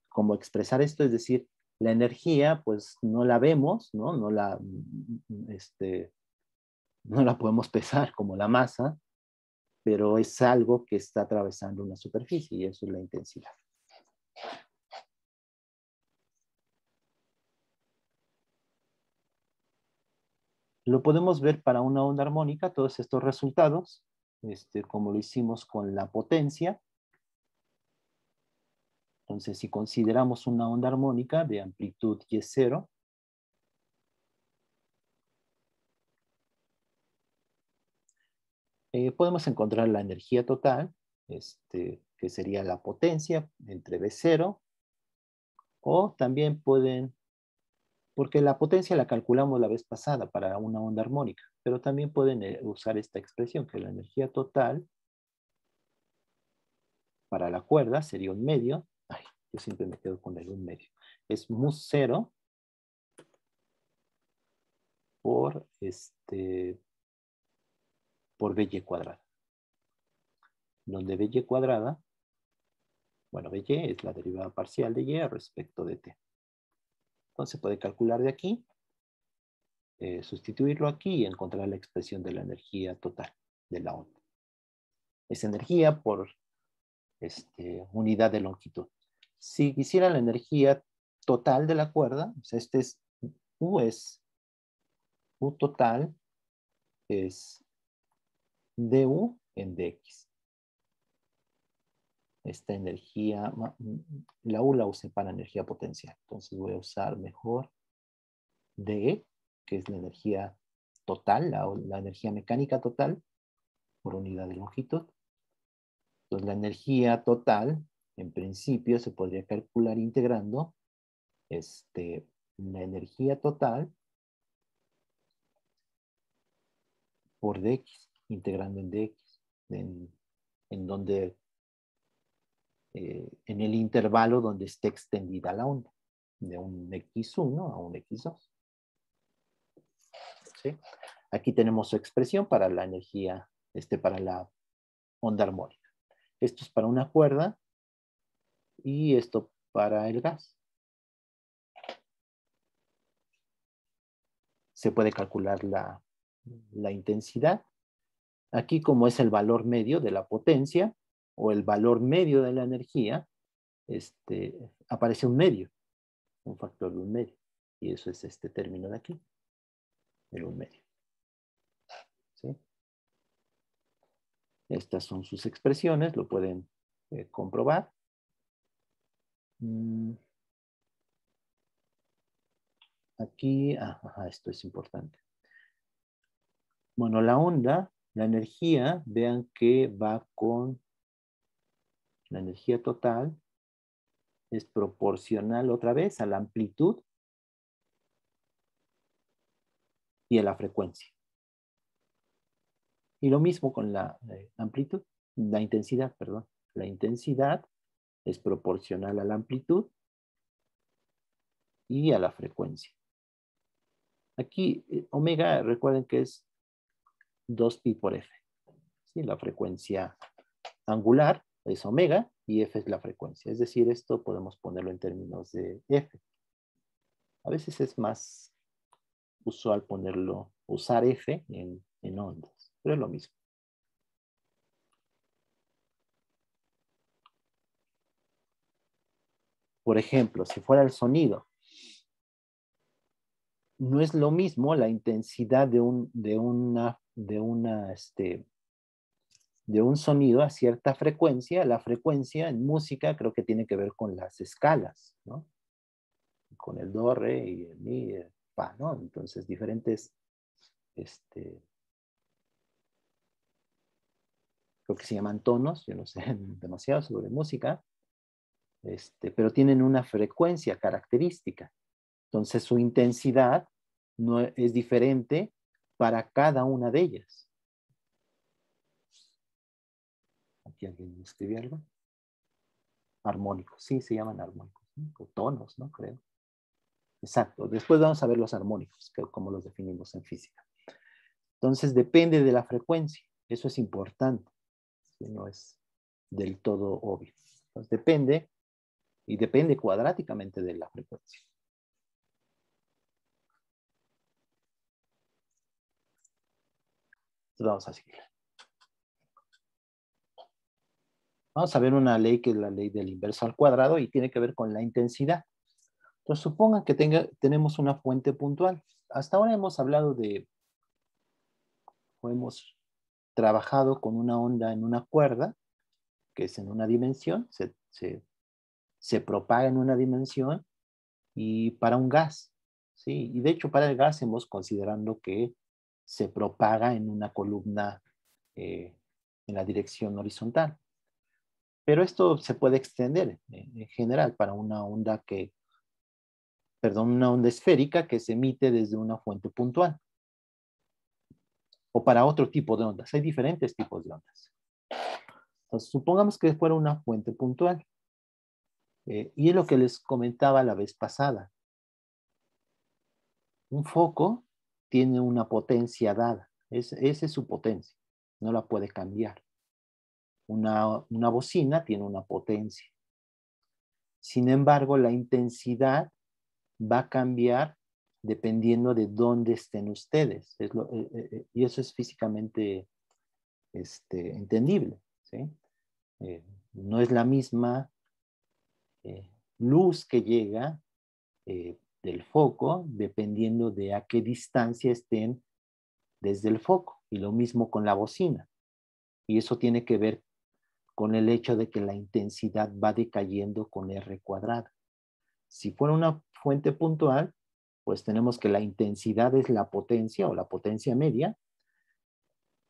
[SPEAKER 1] cómo expresar esto, es decir, la energía pues no la vemos, ¿no? No la podemos pesar como la masa, pero es algo que está atravesando una superficie y eso es la intensidad. Lo podemos ver para una onda armónica, todos estos resultados, como lo hicimos con la potencia. Entonces, si consideramos una onda armónica de amplitud Y0, podemos encontrar la energía total, que sería la potencia entre V0, o también pueden, porque la potencia la calculamos la vez pasada para una onda armónica, pero también pueden usar esta expresión, que la energía total para la cuerda sería un medio. Ay, yo siempre me quedo con el un medio. Es mu0 por By cuadrada. Donde By cuadrada, bueno, By es la derivada parcial de Y respecto de T. Entonces puede calcular de aquí, sustituirlo aquí y encontrar la expresión de la energía total de la onda. Es energía por unidad de longitud. Si quisiera la energía total de la cuerda, o sea, U total es du en dx. Esta energía, la U la usé para energía potencial. Entonces voy a usar mejor dE, que es la energía total, la energía mecánica total, por unidad de longitud. Entonces la energía total, en principio, se podría calcular integrando la energía total por dx, integrando en dx, en donde en el intervalo donde esté extendida la onda, de un x1 a un x2. ¿Sí? Aquí tenemos su expresión para la energía, para la onda armónica. Esto es para una cuerda y esto para el gas. Se puede calcular la intensidad. Aquí, como es el valor medio de la potencia o el valor medio de la energía, aparece un medio, un factor de un medio. Y eso es este término de aquí, el un medio. ¿Sí? Estas son sus expresiones, lo pueden comprobar. Aquí, esto es importante. Bueno, la onda, la energía, vean que va con la energía total, es proporcional otra vez a la amplitud y a la frecuencia. Y lo mismo con la amplitud, la intensidad, perdón. La intensidad es proporcional a la amplitud y a la frecuencia. Aquí, omega, recuerden que es 2pi por f. ¿Sí? La frecuencia angular es omega y f es la frecuencia. Es decir, esto podemos ponerlo en términos de f. A veces es más usual usar f en ondas, pero es lo mismo. Por ejemplo, si fuera el sonido, no es lo mismo la intensidad de un sonido a cierta frecuencia. La frecuencia en música creo que tiene que ver con las escalas, ¿no? Con el do, re y el mi, el fa, ¿no? Entonces, diferentes, creo que se llaman tonos, yo no sé demasiado sobre música, pero tienen una frecuencia característica. Entonces, su intensidad no es diferente para cada una de ellas. Aquí alguien escribió algo. Armónicos, sí, se llaman armónicos, ¿no? O tonos, ¿no? Creo. Exacto. Después vamos a ver los armónicos, como los definimos en física. Entonces, depende de la frecuencia. Eso es importante. ¿Sí? No es del todo obvio. Entonces, depende, y depende cuadráticamente de la frecuencia. Entonces, vamos a seguir. Vamos a ver una ley que es la ley del inverso al cuadrado y tiene que ver con la intensidad. Entonces, supongan que tenemos una fuente puntual. Hasta ahora hemos hablado o hemos trabajado con una onda en una cuerda, que es en una dimensión, se propaga en una dimensión, y para un gas, ¿sí? Y de hecho para el gas hemos considerando que se propaga en una columna en la dirección horizontal. Pero esto se puede extender en general para una onda una onda esférica que se emite desde una fuente puntual. O para otro tipo de ondas. Hay diferentes tipos de ondas. Entonces, supongamos que fuera una fuente puntual. Y es lo que les comentaba la vez pasada. Un foco tiene una potencia dada. Esa es su potencia. No la puede cambiar. Una bocina tiene una potencia. Sin embargo, la intensidad va a cambiar dependiendo de dónde estén ustedes. Y eso es físicamente entendible. ¿Sí? No es la misma luz que llega del foco dependiendo de a qué distancia estén desde el foco. Y lo mismo con la bocina. Y eso tiene que ver con el hecho de que la intensidad va decayendo con R cuadrada. Si fuera una fuente puntual, pues tenemos que la intensidad es la potencia o la potencia media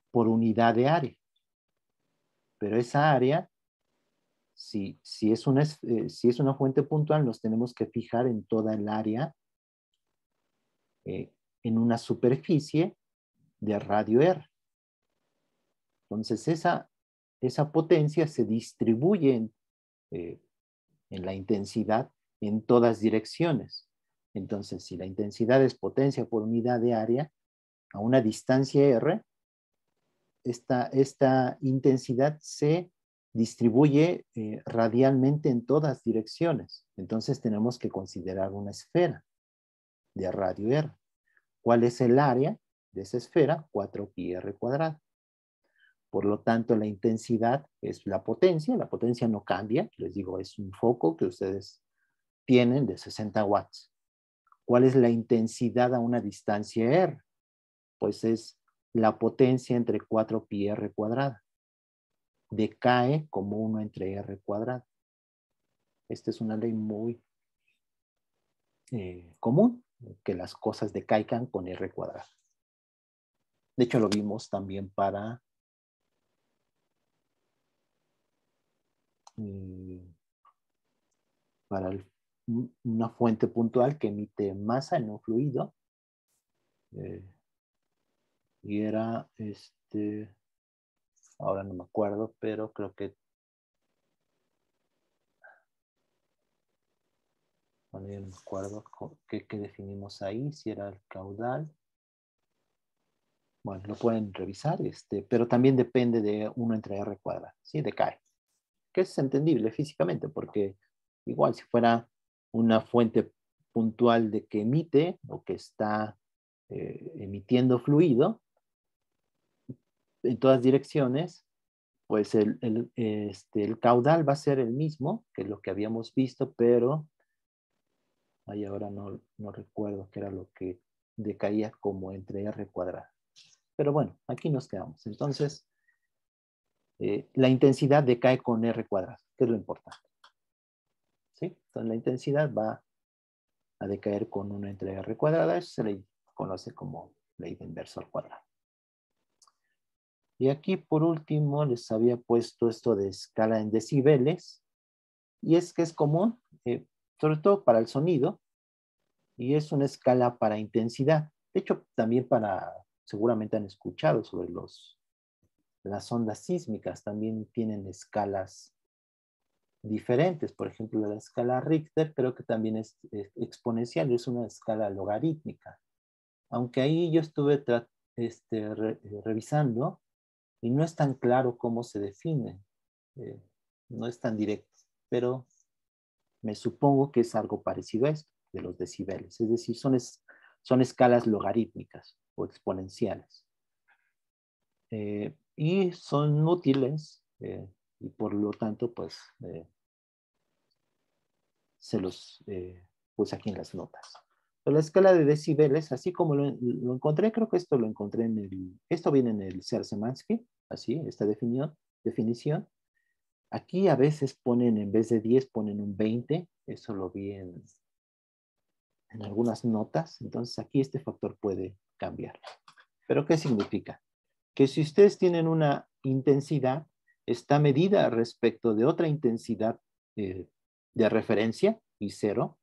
[SPEAKER 1] por unidad de área. Pero esa área, si es una fuente puntual, nos tenemos que fijar en toda el área en una superficie de radio R. Entonces, esa potencia se distribuye en la intensidad en todas direcciones. Entonces, si la intensidad es potencia por unidad de área, a una distancia R, esta intensidad se distribuye radialmente en todas direcciones. Entonces, tenemos que considerar una esfera de radio R. ¿Cuál es el área de esa esfera? 4pi r cuadrado. Por lo tanto, la intensidad es la potencia no cambia, les digo, es un foco que ustedes tienen de 60 watts. ¿Cuál es la intensidad a una distancia R? Pues es la potencia entre 4πr cuadrada. Decae como 1 entre R cuadrado. Esta es una ley muy común, que las cosas decaigan con R cuadrado. De hecho, lo vimos también para una fuente puntual que emite masa en un fluido. Y era, ahora no me acuerdo, pero creo que, bueno, ya no me acuerdo qué definimos ahí, si era el caudal. Bueno, lo pueden revisar, pero también depende de 1 entre R cuadrado, ¿sí? Decae. Que es entendible físicamente, porque igual si fuera una fuente puntual de que emite o que está emitiendo fluido en todas direcciones, pues el caudal va a ser el mismo que lo que habíamos visto, pero ahí ahora no recuerdo qué era lo que decaía como entre R cuadrado. Pero bueno, aquí nos quedamos. Entonces, la intensidad decae con R cuadrado, que es lo importante. ¿Sí? Entonces, la intensidad va a decaer con 1 entre R cuadrada. Eso se le conoce como ley de inverso al cuadrado. Y aquí, por último, les había puesto esto de escala en decibeles. Y es que es común, sobre todo para el sonido, y es una escala para intensidad. De hecho, también seguramente han escuchado sobre las ondas sísmicas, también tienen escalas diferentes. Por ejemplo, la escala Richter creo que también es exponencial, es una escala logarítmica. Aunque ahí yo estuve revisando y no es tan claro cómo se define, no es tan directo, pero me supongo que es algo parecido a esto, de los decibeles. Es decir, son escalas logarítmicas o exponenciales. Y son útiles y por lo tanto, pues, se los puse aquí en las notas. Pero la escala de decibeles, así como lo encontré, creo que esto lo encontré esto viene en el Szymanski, así, esta definición. Aquí a veces ponen, en vez de 10, ponen un 20. Eso lo vi en algunas notas. Entonces aquí este factor puede cambiar. ¿Pero qué significa? Que si ustedes tienen una intensidad, está medida respecto de otra intensidad de referencia, y 0,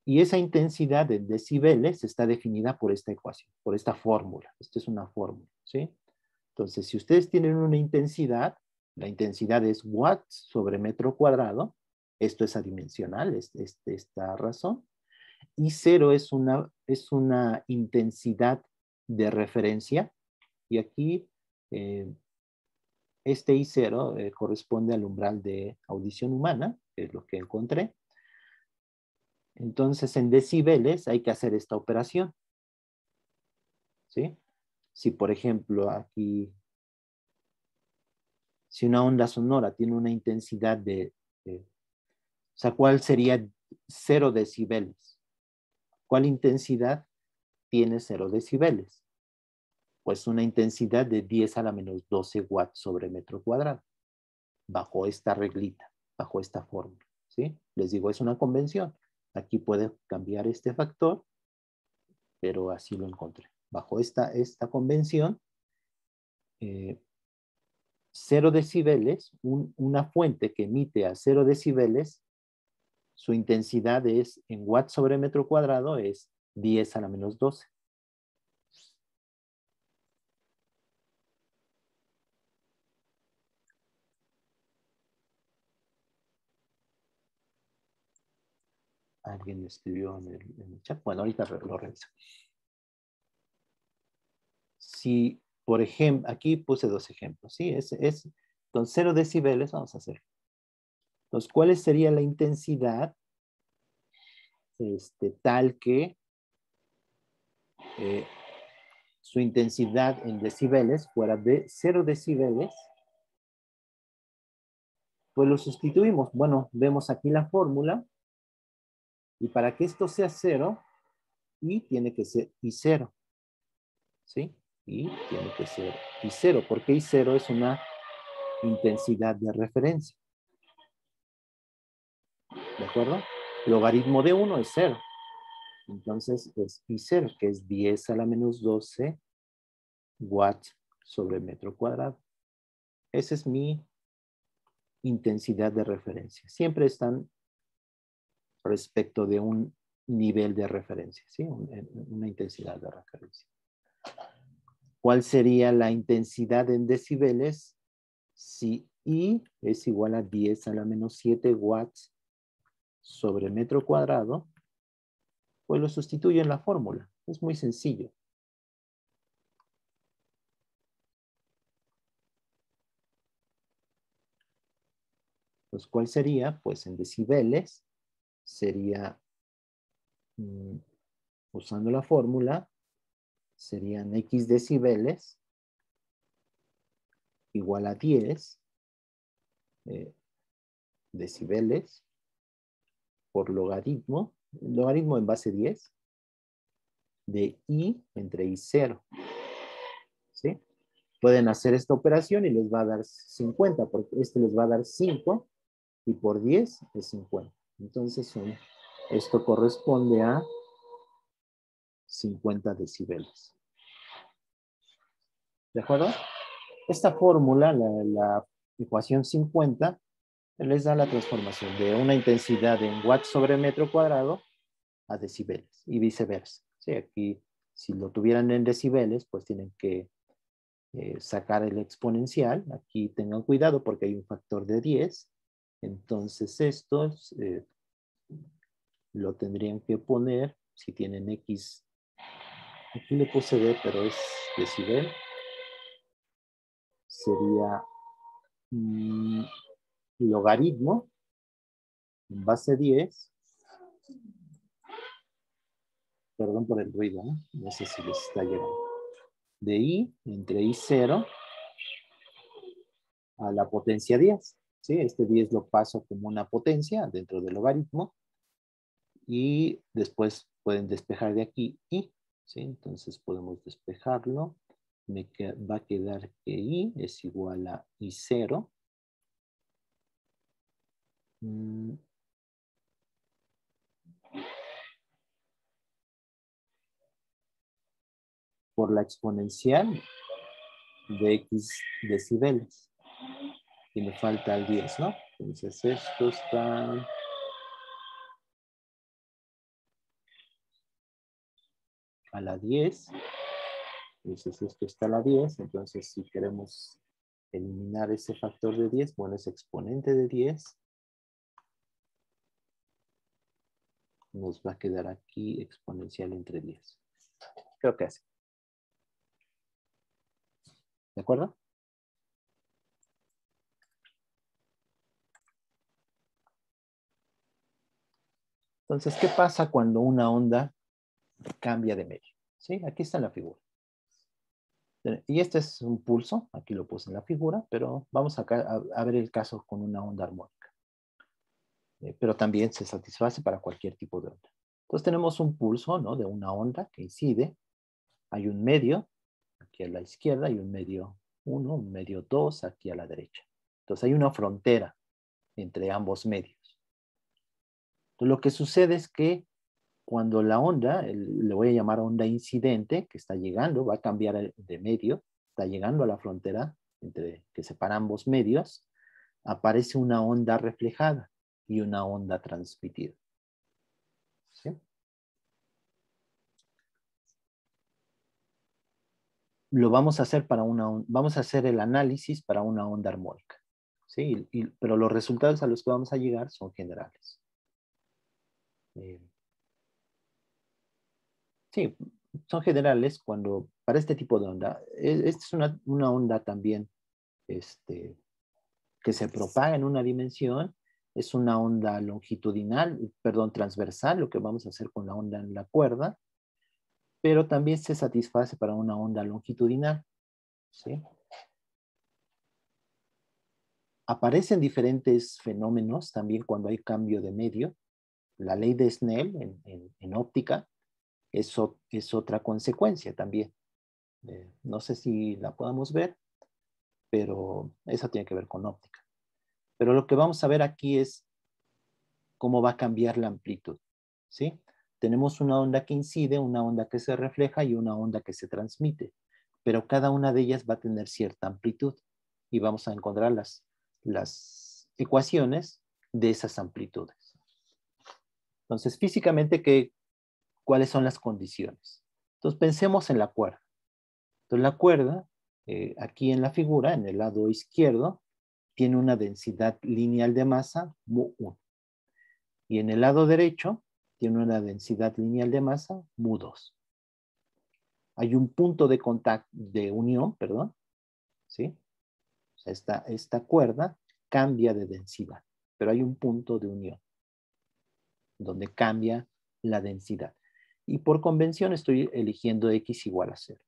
[SPEAKER 1] y esa intensidad de decibeles está definida por esta ecuación, por esta fórmula. Esta es una fórmula, ¿sí? Entonces, si ustedes tienen una intensidad, la intensidad es watts sobre metro cuadrado, esto es adimensional, esta razón, y 0 es una intensidad de referencia, y aquí este I0 corresponde al umbral de audición humana, que es lo que encontré. Entonces, en decibeles hay que hacer esta operación, ¿sí? Si, por ejemplo, aquí, si una onda sonora tiene una intensidad o sea, ¿cuál sería 0 decibeles? ¿Cuál intensidad tiene 0 decibeles? Pues una intensidad de 10 a la menos 12 watts sobre metro cuadrado, bajo esta reglita, bajo esta fórmula, ¿sí? Les digo, es una convención. Aquí puede cambiar este factor, pero así lo encontré. Bajo esta convención, 0 decibeles, una fuente que emite a 0 decibeles, su intensidad es, en watts sobre metro cuadrado, es 10 a la menos 12. Alguien escribió en el chat. Bueno, ahorita lo reviso. Si, por ejemplo, aquí puse 2 ejemplos, ¿sí? Entonces, 0 decibeles, vamos a hacer. Entonces, ¿cuál sería la intensidad tal que su intensidad en decibeles fuera de 0 decibeles, pues lo sustituimos. Bueno, vemos aquí la fórmula. Y para que esto sea 0, I tiene que ser I0. ¿Sí? I tiene que ser I0, porque I0 es una intensidad de referencia. ¿De acuerdo? Logaritmo de 1 es 0. Entonces es I0, que es 10 a la menos 12 watts sobre metro cuadrado. Esa es mi intensidad de referencia. Siempre están respecto de un nivel de referencia, ¿sí? Una intensidad de referencia. ¿Cuál sería la intensidad en decibeles si I es igual a 10 a la menos 7 watts sobre metro cuadrado? Pues lo sustituyo en la fórmula. Es muy sencillo. Pues, ¿cuál sería? Pues en decibeles sería, usando la fórmula, serían X decibeles igual a 10 decibeles por logaritmo en base 10 de I entre I0. ¿Sí? Pueden hacer esta operación y les va a dar 50, porque este les va a dar 5 y por 10 es 50. Entonces, esto corresponde a 50 decibeles. ¿De acuerdo? Esta fórmula, la ecuación 50, les da la transformación de una intensidad en watts sobre metro cuadrado a decibeles y viceversa. Sí, aquí, si lo tuvieran en decibeles, pues tienen que sacar el exponencial. Aquí tengan cuidado porque hay un factor de 10. Entonces estos lo tendrían que poner, si tienen X, aquí le puse D, pero es decibel, sería logaritmo en base 10, perdón por el ruido, no sé si les está llegando, de I entre I0 a la potencia 10. ¿Sí? Este 10 lo paso como una potencia dentro del logaritmo y después pueden despejar de aquí I. ¿Sí? Entonces podemos despejarlo. Va a quedar que I es igual a I0. Por la exponencial de X decibeles. Y me falta el 10, ¿no? Entonces esto está a la 10. Entonces esto está a la 10. Entonces si queremos eliminar ese factor de 10, bueno, ese exponente de 10, nos va a quedar aquí exponencial entre 10. Creo que así. ¿De acuerdo? Entonces, ¿qué pasa cuando una onda cambia de medio? ¿Sí? Aquí está en la figura. Y este es un pulso, aquí lo puse en la figura, pero vamos a ver el caso con una onda armónica. Pero también se satisface para cualquier tipo de onda. Entonces tenemos un pulso, ¿no? De una onda que incide. Hay un medio aquí a la izquierda y un medio 1, un medio 2 aquí a la derecha. Entonces hay una frontera entre ambos medios. Entonces lo que sucede es que cuando la onda, le voy a llamar onda incidente, que está llegando, va a cambiar de medio, está llegando a la frontera que separa ambos medios, aparece una onda reflejada y una onda transmitida. ¿Sí? Lo vamos a hacer vamos a hacer el análisis para una onda armónica. ¿Sí? Pero los resultados a los que vamos a llegar son generales. Sí, son generales para este tipo de onda. Esta es una onda también que se propaga en una dimensión. Es una onda transversal, lo que vamos a hacer con la onda en la cuerda. pero también se satisface para una onda longitudinal, ¿sí? Aparecen diferentes fenómenos también cuando hay cambio de medio. La ley de Snell en óptica es otra consecuencia también. No sé si la podamos ver, pero eso tiene que ver con óptica. Pero lo que vamos a ver aquí es cómo va a cambiar la amplitud, ¿sí? Tenemos una onda que incide, una onda que se refleja y una onda que se transmite, pero cada una de ellas va a tener cierta amplitud y vamos a encontrar las ecuaciones de esas amplitudes. Entonces, físicamente, ¿cuáles son las condiciones? Entonces, pensemos en la cuerda. Entonces, la cuerda, aquí en la figura, en el lado izquierdo, tiene una densidad lineal de masa mu1. Y en el lado derecho, tiene una densidad lineal de masa mu2. Hay un punto de contacto, de unión, perdón, ¿sí? O sea, esta cuerda cambia de densidad, pero hay un punto de unión donde cambia la densidad. Y por convención estoy eligiendo x igual a 0.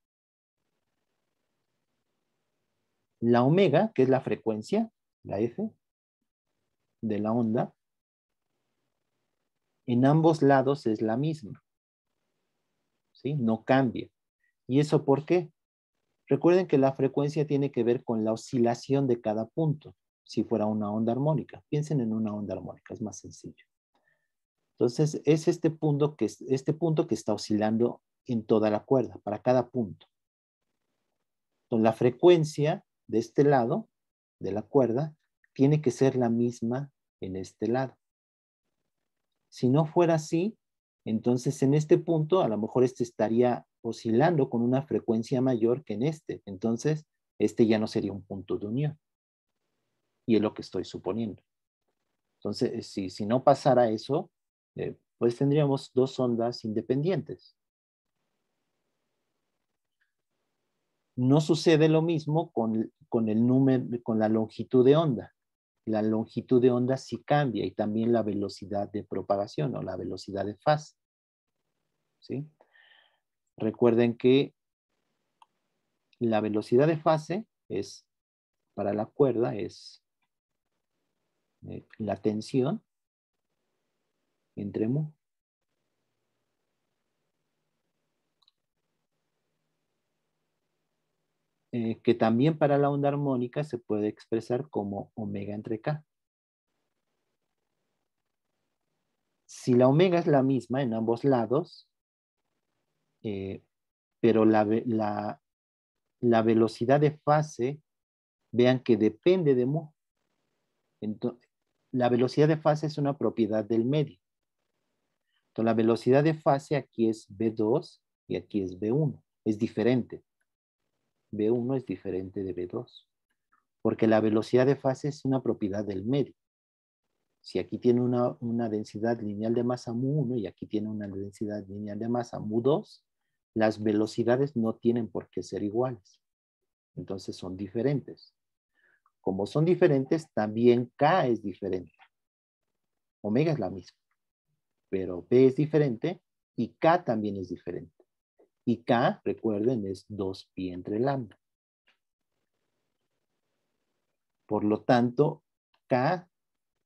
[SPEAKER 1] La omega, que es la frecuencia, la f de la onda, en ambos lados es la misma, ¿sí? No cambia. ¿Y eso por qué? Recuerden que la frecuencia tiene que ver con la oscilación de cada punto, si fuera una onda armónica. Piensen en una onda armónica, es más sencillo. Entonces, es este punto que está oscilando en toda la cuerda, para cada punto. Entonces, la frecuencia de este lado, de la cuerda, tiene que ser la misma en este lado. Si no fuera así, entonces en este punto, a lo mejor este estaría oscilando con una frecuencia mayor que en este. Entonces, este ya no sería un punto de unión. Y es lo que estoy suponiendo. Entonces, si no pasara eso, pues tendríamos dos ondas independientes. No sucede lo mismo con el número, con la longitud de onda. La longitud de onda sí cambia y también la velocidad de propagación o la velocidad de fase. ¿Sí? Recuerden que la velocidad de fase es, para la cuerda, es la tensión entre mu. Que también para la onda armónica se puede expresar como omega entre K. Si la omega es la misma en ambos lados, pero la velocidad de fase, vean que depende de mu. Entonces, la velocidad de fase es una propiedad del medio. Entonces, la velocidad de fase aquí es V2 y aquí es V1. Es diferente. V1 es diferente de V2. Porque la velocidad de fase es una propiedad del medio. Si aquí tiene una densidad lineal de masa mu1 y aquí tiene una densidad lineal de masa mu2, las velocidades no tienen por qué ser iguales. Entonces son diferentes. Como son diferentes, también K es diferente. Omega es la misma, pero P es diferente y K también es diferente. Y K, recuerden, es 2pi entre lambda. Por lo tanto, K,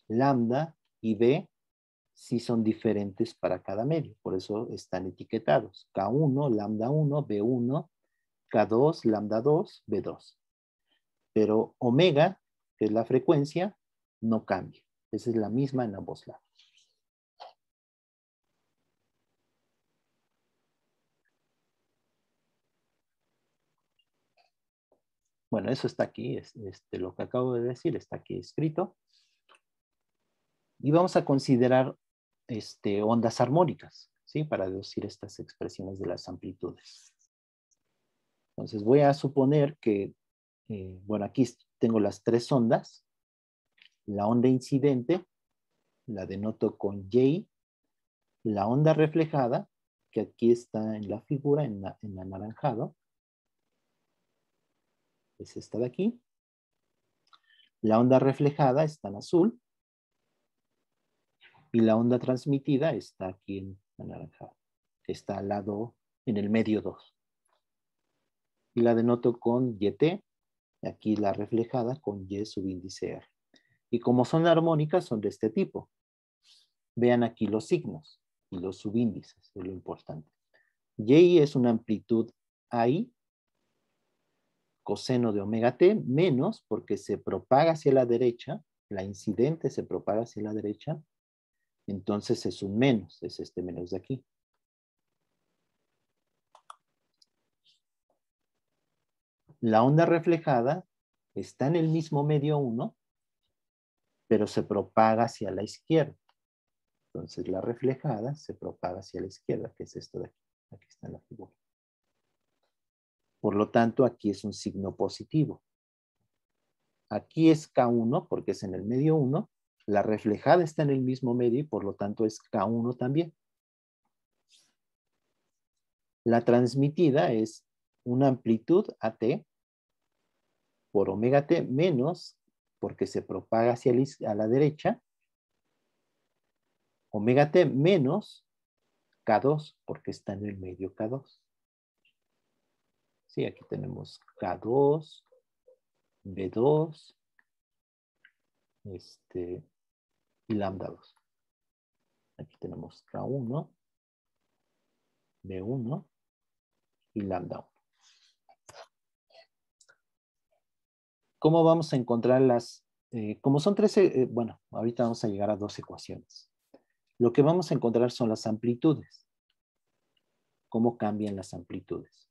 [SPEAKER 1] lambda y B sí son diferentes para cada medio. Por eso están etiquetados. K1, lambda 1, B1, K2, lambda 2, B2. Pero omega, que es la frecuencia, no cambia. Esa es la misma en ambos lados. Bueno, eso está aquí, lo que acabo de decir está aquí escrito. Y vamos a considerar ondas armónicas, ¿sí? Para deducir estas expresiones de las amplitudes. Entonces voy a suponer que, bueno, aquí tengo las tres ondas. La onda incidente, la denoto con J. La onda reflejada, que aquí está en la figura, en anaranjado, es esta de aquí. La onda reflejada está en azul. Y la onda transmitida está aquí en anaranjado. Está al lado en el medio 2. Y la denoto con YT, aquí la reflejada con Y subíndice R. Y como son armónicas, son de este tipo. Vean aquí los signos y los subíndices, es lo importante. Y es una amplitud AI, coseno de omega t, menos porque se propaga hacia la derecha, la incidente se propaga hacia la derecha, entonces es un menos, es este menos de aquí. La onda reflejada está en el mismo medio 1, pero se propaga hacia la izquierda. Entonces la reflejada se propaga hacia la izquierda, que es esto de aquí. Aquí está en la figura. Por lo tanto, aquí es un signo positivo. Aquí es K1 porque es en el medio 1. La reflejada está en el mismo medio y por lo tanto es K1 también. La transmitida es una amplitud AT por omega t menos, porque se propaga hacia la derecha, omega t menos K2 porque está en el medio K2. Sí, aquí tenemos K2, B2, y lambda 2. Aquí tenemos K1, B1 y lambda 1. ¿Cómo vamos a encontrar las, como son 13, bueno, ahorita vamos a llegar a 2 ecuaciones. Lo que vamos a encontrar son las amplitudes. ¿Cómo cambian las amplitudes?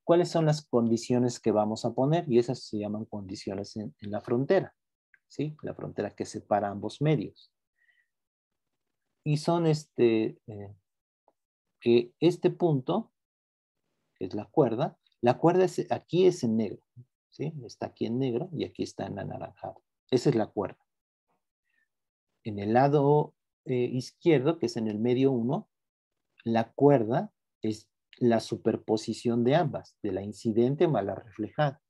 [SPEAKER 1] ¿Cuáles son las condiciones que vamos a poner? Y esas se llaman condiciones en la frontera, ¿sí? La frontera que separa ambos medios. Y son que este punto, que es la cuerda aquí es en negro, ¿sí? Está aquí en negro y aquí está en anaranjado. Esa es la cuerda. En el lado izquierdo, que es en el medio 1, la cuerda es la superposición de ambas, de la incidente más la reflejada.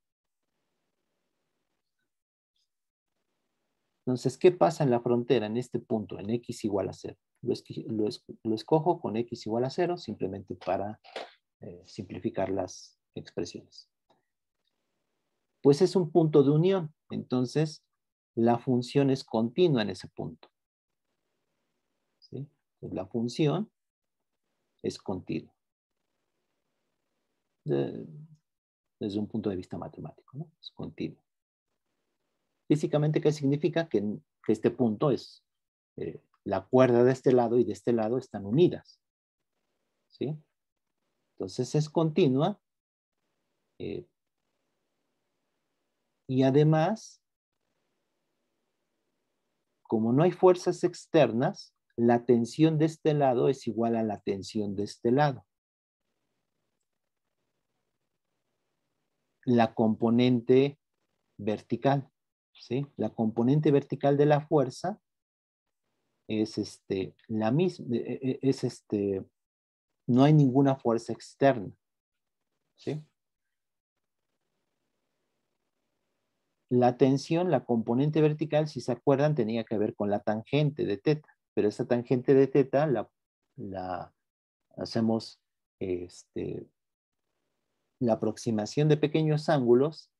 [SPEAKER 1] Entonces, ¿qué pasa en la frontera en este punto, en x igual a 0? Lo escojo con x igual a 0 simplemente para simplificar las expresiones. Pues es un punto de unión, entonces la función es continua en ese punto. ¿Sí? Pues la función es continua. Desde un punto de vista matemático, ¿no? Es continua. Físicamente, ¿qué significa? Que este punto es la cuerda de este lado y de este lado están unidas. ¿Sí? Entonces es continua y además, como no hay fuerzas externas, la tensión de este lado es igual a la tensión de este lado. La componente vertical, ¿sí? La componente vertical de la fuerza es la misma, no hay ninguna fuerza externa, ¿sí? La tensión, la componente vertical, si se acuerdan, tenía que ver con la tangente de teta, pero esa tangente de teta la hacemos la aproximación de pequeños ángulos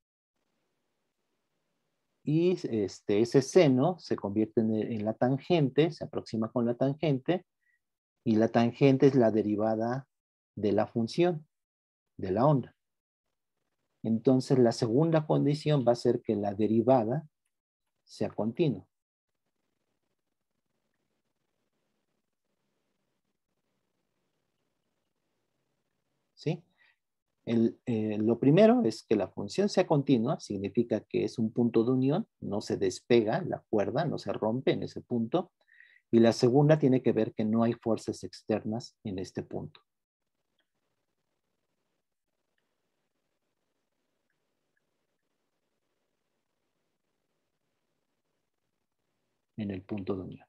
[SPEAKER 1] y ese seno se convierte en la tangente, se aproxima con la tangente y la tangente es la derivada de la función, de la onda. Entonces la segunda condición va a ser que la derivada sea continua. ¿Sí? Lo primero es que la función sea continua, significa que es un punto de unión, no se despega la cuerda, no se rompe en ese punto. Y la segunda tiene que ver que no hay fuerzas externas en este punto. En el punto de unión.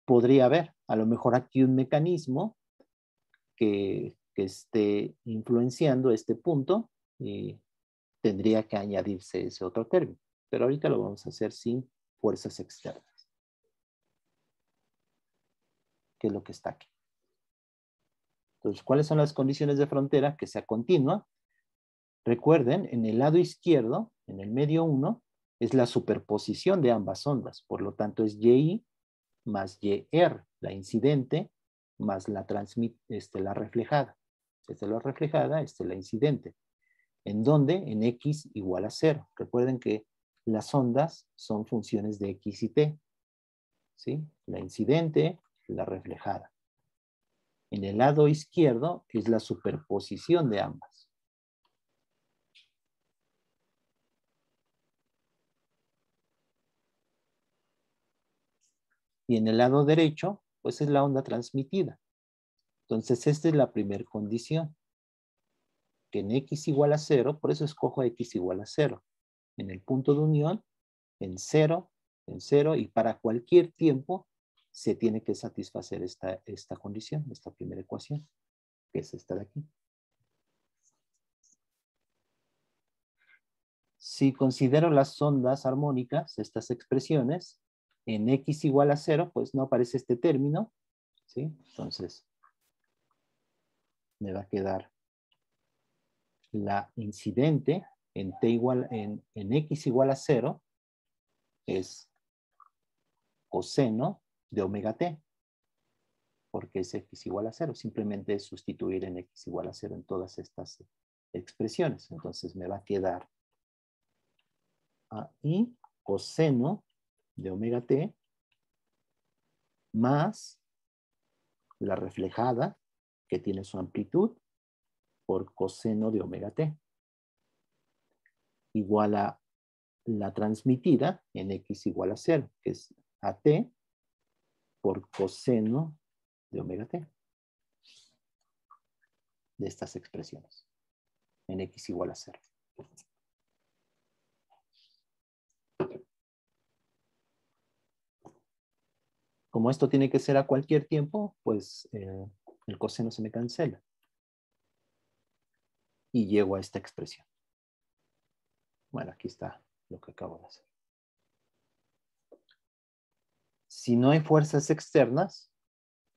[SPEAKER 1] Podría haber, a lo mejor aquí un mecanismo que esté influenciando este punto y tendría que añadirse ese otro término. Pero ahorita lo vamos a hacer sin fuerzas externas. ¿Qué es lo que está aquí? Entonces, ¿cuáles son las condiciones de frontera? Que sea continua. Recuerden, en el lado izquierdo, en el medio 1, es la superposición de ambas ondas. Por lo tanto, es YI más YR, la incidente, más la reflejada. Esta es la reflejada, esta es la incidente. ¿En dónde? En X igual a 0. Recuerden que las ondas son funciones de X y T. ¿Sí? La incidente, la reflejada. En el lado izquierdo es la superposición de ambas. Y en el lado derecho, pues es la onda transmitida. Entonces, esta es la primera condición. Que en X igual a 0, por eso escojo X igual a 0. En el punto de unión, en 0, y para cualquier tiempo se tiene que satisfacer esta condición, esta primera ecuación, que es esta de aquí. Si considero las ondas armónicas, estas expresiones, en X igual a 0, pues no aparece este término, ¿sí? Entonces, me va a quedar la incidente en X igual a 0 es coseno de omega t, porque es X igual a 0. Simplemente es sustituir en X igual a 0 en todas estas expresiones. Entonces me va a quedar ahí coseno de omega t más la reflejada, que tiene su amplitud, por coseno de omega t, igual a la transmitida en X igual a 0, que es AT por coseno de omega t, de estas expresiones, en X igual a 0. Como esto tiene que ser a cualquier tiempo, pues el coseno se me cancela. Y llego a esta expresión. Bueno, aquí está lo que acabo de hacer. Si no hay fuerzas externas,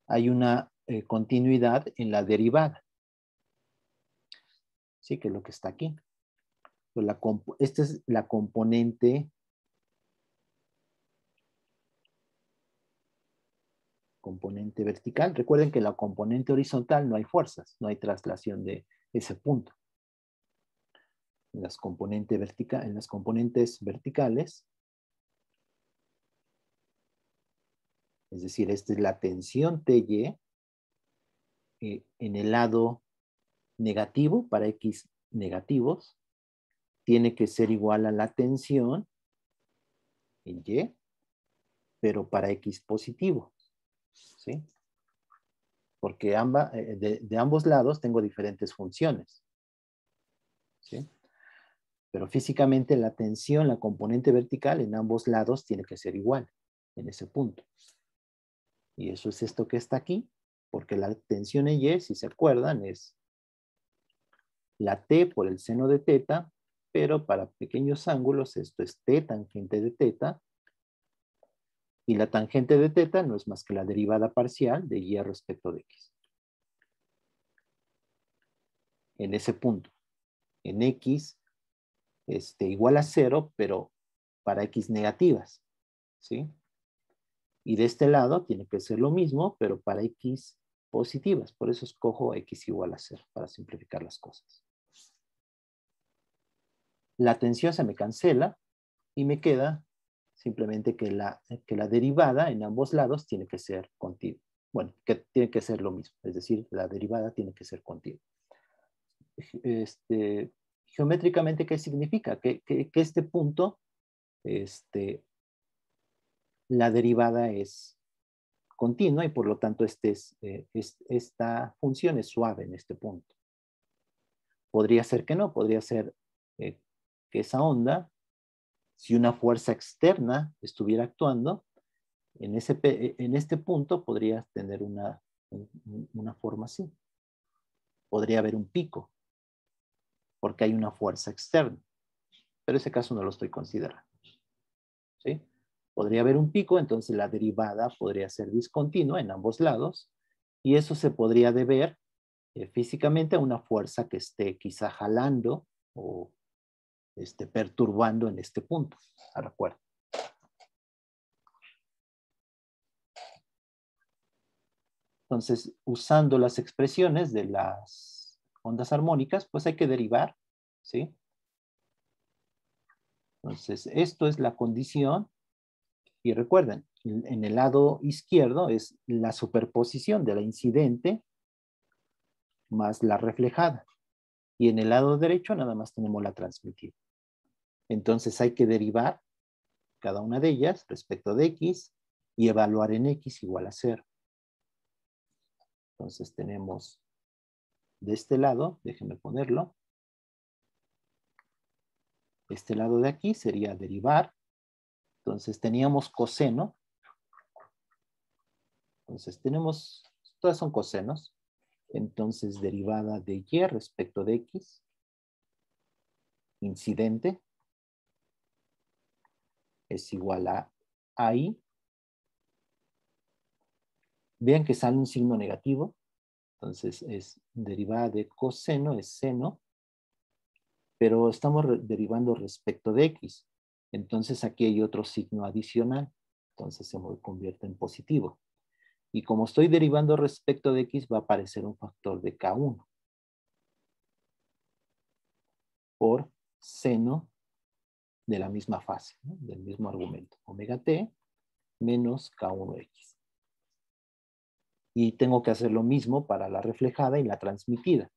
[SPEAKER 1] hay una continuidad en la derivada. Sí, que es lo que está aquí. Esta es la componente vertical. Recuerden que en la componente horizontal no hay fuerzas, no hay traslación de ese punto. En las componentes verticales, es decir, esta es la tensión TY en el lado negativo, para X negativos, tiene que ser igual a la tensión en Y, pero para X positivo, ¿sí? Porque de ambos lados tengo diferentes funciones, ¿sí? Pero físicamente la tensión, la componente vertical en ambos lados tiene que ser igual en ese punto. Y eso es esto que está aquí, porque la tensión en Y, si se acuerdan, es la T por el seno de teta, pero para pequeños ángulos esto es T tangente de teta, y la tangente de teta no es más que la derivada parcial de Y respecto de X. En ese punto, en X igual a 0, pero para X negativas, ¿sí? Y de este lado tiene que ser lo mismo, pero para X positivas. Por eso escojo X igual a 0, para simplificar las cosas. La tensión se me cancela y me queda simplemente que la derivada en ambos lados tiene que ser continua. Bueno, que tiene que ser lo mismo, es decir, la derivada tiene que ser continua. Geométricamente, ¿qué significa? Que este punto, la derivada es continua y por lo tanto esta función es suave en este punto. Podría ser que no, podría ser que esa onda, si una fuerza externa estuviera actuando, en este punto podría tener una forma así. Podría haber un pico, porque hay una fuerza externa. pero ese caso no lo estoy considerando. ¿Sí? Podría haber un pico, entonces la derivada podría ser discontinua en ambos lados, y eso se podría deber físicamente a una fuerza que esté quizá jalando o perturbando en este punto. ¿Recuerdo? Entonces, usando las expresiones de las ondas armónicas, pues hay que derivar, ¿sí? Entonces, esto es la condición. Y recuerden, en el lado izquierdo es la superposición de la incidente más la reflejada. Y en el lado derecho nada más tenemos la transmitida. Entonces hay que derivar cada una de ellas respecto de x y evaluar en x igual a 0. Entonces tenemos de este lado, déjenme ponerlo. Este lado de aquí sería derivar. Entonces teníamos coseno. Entonces tenemos, todas son cosenos. Entonces derivada de y respecto de x, incidente, es igual a i. Vean que sale un signo negativo. Entonces es derivada de coseno, es seno, pero estamos derivando respecto de x. Entonces aquí hay otro signo adicional. Entonces se convierte en positivo. Y como estoy derivando respecto de x, va a aparecer un factor de K1 por seno de la misma fase, ¿no? Del mismo argumento. Omega t menos K1x. Y tengo que hacer lo mismo para la reflejada y la transmitida.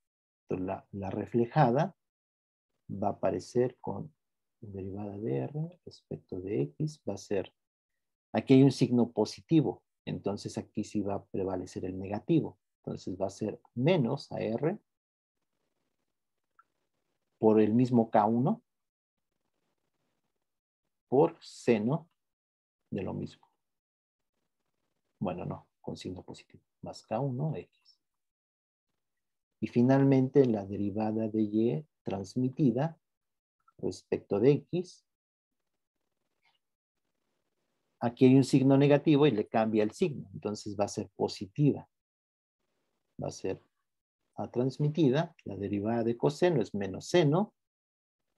[SPEAKER 1] Entonces la reflejada va a aparecer con derivada de r respecto de x. Va a ser, aquí hay un signo positivo. Entonces aquí sí va a prevalecer el negativo. Entonces va a ser menos a r por el mismo K1 por seno de lo mismo. Bueno, no, con signo positivo. Más K1x. Y finalmente la derivada de y transmitida respecto de x. Aquí hay un signo negativo y le cambia el signo. Entonces va a ser positiva. Va a ser a transmitida. La derivada de coseno es menos seno.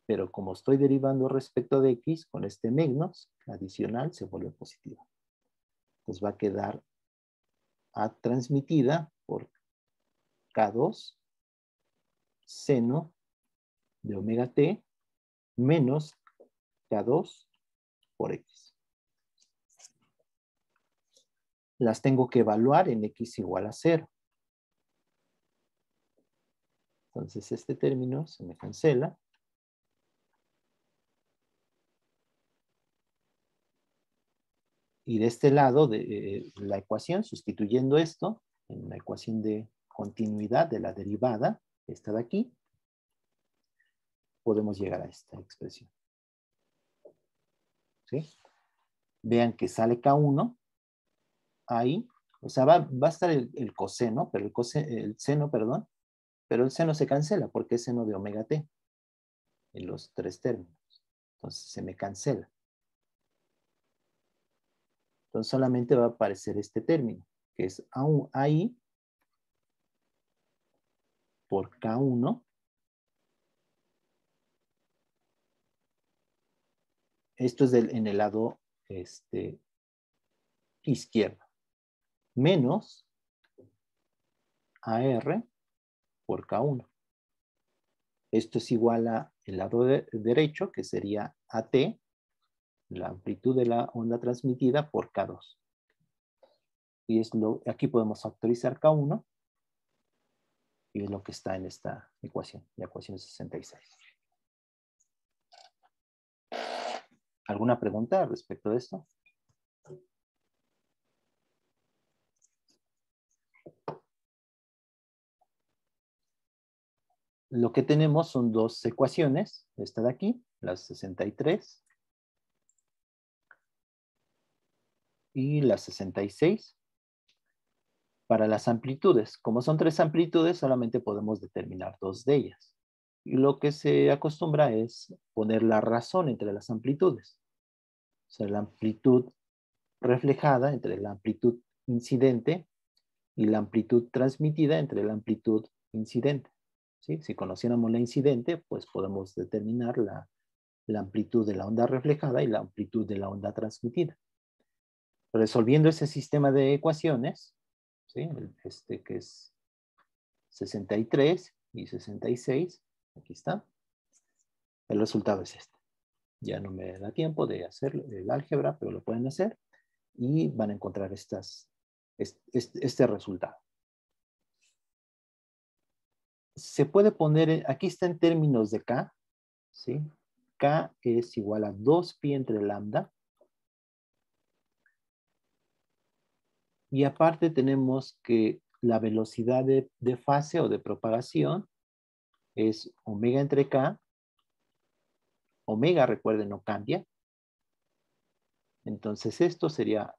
[SPEAKER 1] Pero como estoy derivando respecto de x, con este menos adicional se vuelve positiva. Entonces va a quedar a transmitida por K2 seno de omega t menos K2 por x. Las tengo que evaluar en x igual a 0. Entonces este término se me cancela. Y de este lado de la ecuación, sustituyendo esto en la ecuación de continuidad de la derivada, esta de aquí, podemos llegar a esta expresión. ¿Sí? Vean que sale K1 ahí. O sea, va a estar el coseno, pero el seno, perdón, pero el seno se cancela porque es seno de omega t en los tres términos. Entonces se me cancela. Entonces solamente va a aparecer este término, que es AI por K1. Esto es en el lado izquierdo. Menos AR por K1. Esto es igual a el lado derecho, que sería AT, la amplitud de la onda transmitida por K2. Y aquí podemos factorizar K1, y es lo que está en esta ecuación, la ecuación 66. ¿Alguna pregunta respecto de esto? Lo que tenemos son dos ecuaciones, esta de aquí, la 63, y la 66. Para las amplitudes, como son tres amplitudes, solamente podemos determinar dos de ellas. Y lo que se acostumbra es poner la razón entre las amplitudes. O sea, la amplitud reflejada entre la amplitud incidente y la amplitud transmitida entre la amplitud incidente. ¿Sí? Si conociéramos la incidente, pues podemos determinar la amplitud de la onda reflejada y la amplitud de la onda transmitida. Resolviendo ese sistema de ecuaciones, ¿sí? Que es 63 y 66, aquí está, el resultado es este. Ya no me da tiempo de hacer el álgebra, pero lo pueden hacer y van a encontrar este resultado. Se puede poner, aquí está en términos de K, ¿sí? K es igual a 2pi entre lambda. Y aparte tenemos que la velocidad de fase o de propagación es omega entre K. Omega, recuerden, no cambia. Entonces esto sería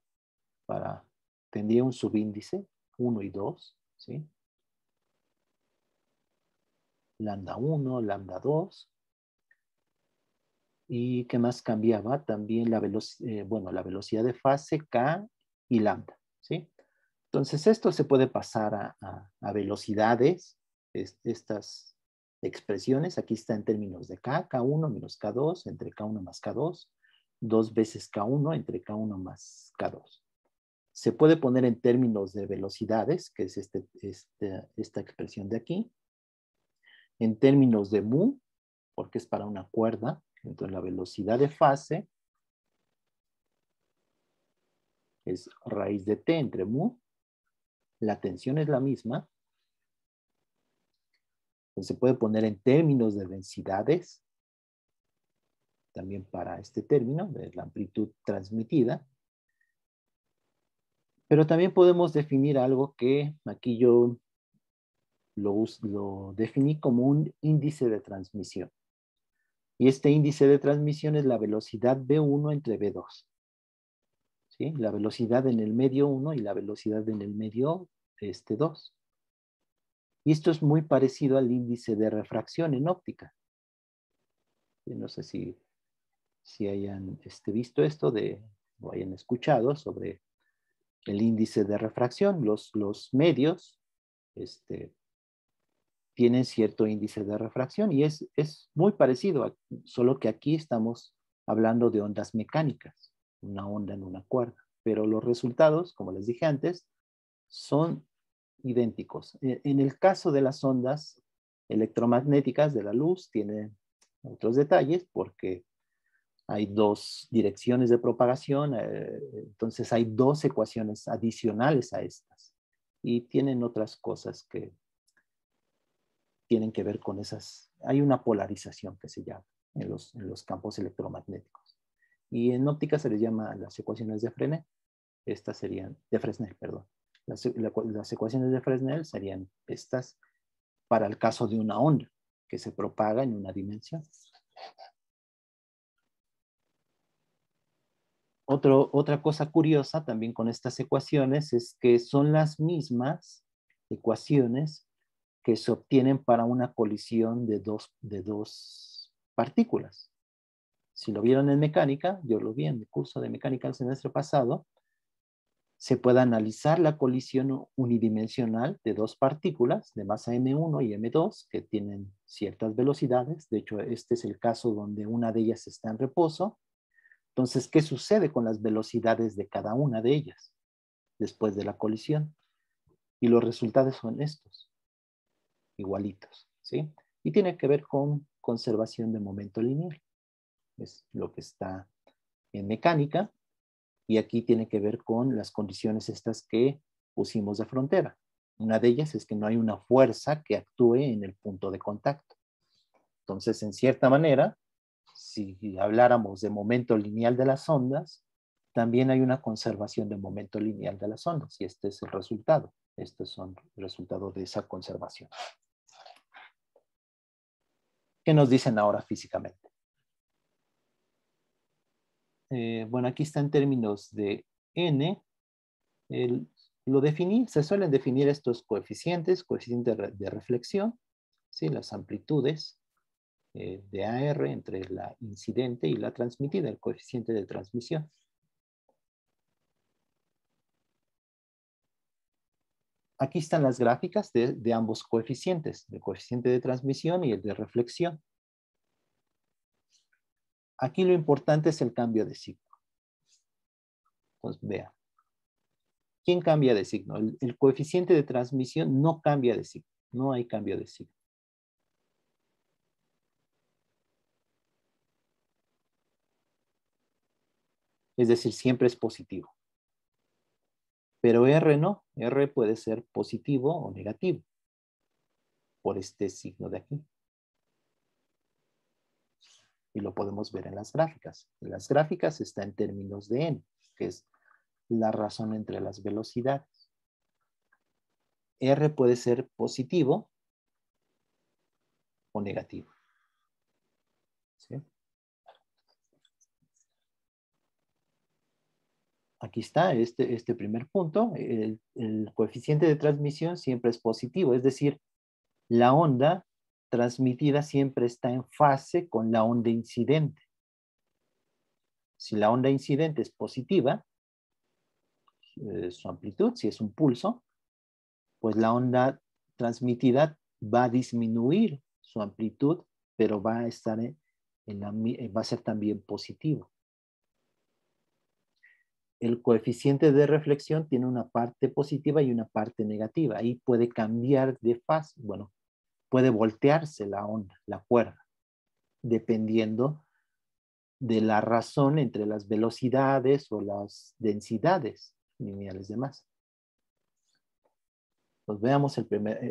[SPEAKER 1] tendría un subíndice, 1 y 2, ¿sí? Lambda 1, lambda 2. ¿Y qué más cambiaba? También la velocidad de fase, K y lambda, ¿sí? Entonces esto se puede pasar a velocidades, estas expresiones. Aquí está en términos de K, K1 menos K2 entre K1 más K2, 2 veces K1 entre K1 más K2. Se puede poner en términos de velocidades, que es esta expresión de aquí. En términos de mu, porque es para una cuerda. Entonces la velocidad de fase es raíz de t entre mu. La tensión es la misma. Entonces se puede poner en términos de densidades, también para este término, de la amplitud transmitida. Pero también podemos definir algo que aquí yo lo definí como un índice de transmisión. Y este índice de transmisión es la velocidad V1 entre V2. ¿Sí? La velocidad en el medio 1 y la velocidad en el medio 2. Y esto es muy parecido al índice de refracción en óptica. No sé si hayan visto esto o hayan escuchado sobre el índice de refracción. Los medios tienen cierto índice de refracción y es muy parecido, solo que aquí estamos hablando de ondas mecánicas, una onda en una cuerda. Pero los resultados, como les dije antes, son idénticos. En el caso de las ondas electromagnéticas de la luz, tiene otros detalles porque hay dos direcciones de propagación, entonces hay dos ecuaciones adicionales a estas. Y tienen otras cosas que tienen que ver con esas. Hay una polarización que se llama en los campos electromagnéticos. Y en óptica se les llama las ecuaciones de Fresnel. Estas serían, de Fresnel, perdón. Las ecuaciones de Fresnel serían estas para el caso de una onda que se propaga en una dimensión. Otra cosa curiosa también con estas ecuaciones es que son las mismas ecuaciones que se obtienen para una colisión de dos partículas. Si lo vieron en mecánica, yo lo vi en el curso de mecánica el semestre pasado, se puede analizar la colisión unidimensional de dos partículas de masa M1 y M2 que tienen ciertas velocidades. De hecho, este es el caso donde una de ellas está en reposo. Entonces, ¿qué sucede con las velocidades de cada una de ellas después de la colisión? Y los resultados son estos, igualitos, ¿sí? Y tiene que ver con conservación de momento lineal. Es lo que está en mecánica. Y aquí tiene que ver con las condiciones estas que pusimos de frontera. Una de ellas es que no hay una fuerza que actúe en el punto de contacto. Entonces, en cierta manera, si habláramos de momento lineal de las ondas, también hay una conservación de momento lineal de las ondas. Y este es el resultado. Estos son el resultado de esa conservación. ¿Qué nos dicen ahora físicamente? Bueno, aquí está en términos de n. Se suelen definir estos coeficientes de reflexión, ¿sí? Las amplitudes de AR entre la incidente y la transmitida, el coeficiente de transmisión. Aquí están las gráficas de ambos coeficientes, el coeficiente de transmisión y el de reflexión. Aquí lo importante es el cambio de signo. Entonces, vean. ¿Quién cambia de signo? El coeficiente de transmisión no cambia de signo. No hay cambio de signo. Es decir, siempre es positivo. Pero R no. R puede ser positivo o negativo. Por este signo de aquí. Y lo podemos ver en las gráficas. En las gráficas está en términos de n, que es la razón entre las velocidades. R puede ser positivo o negativo. ¿Sí? Aquí está este primer punto. El coeficiente de transmisión siempre es positivo, es decir, la onda transmitida siempre está en fase con la onda incidente. Si la onda incidente es positiva, su amplitud, si es un pulso, pues la onda transmitida va a disminuir su amplitud, pero va a estar va a ser también positivo. El coeficiente de reflexión tiene una parte positiva y una parte negativa. Ahí puede cambiar de fase. Bueno, puede voltearse la onda, la cuerda, dependiendo de la razón entre las velocidades o las densidades lineales de masa. Pues veamos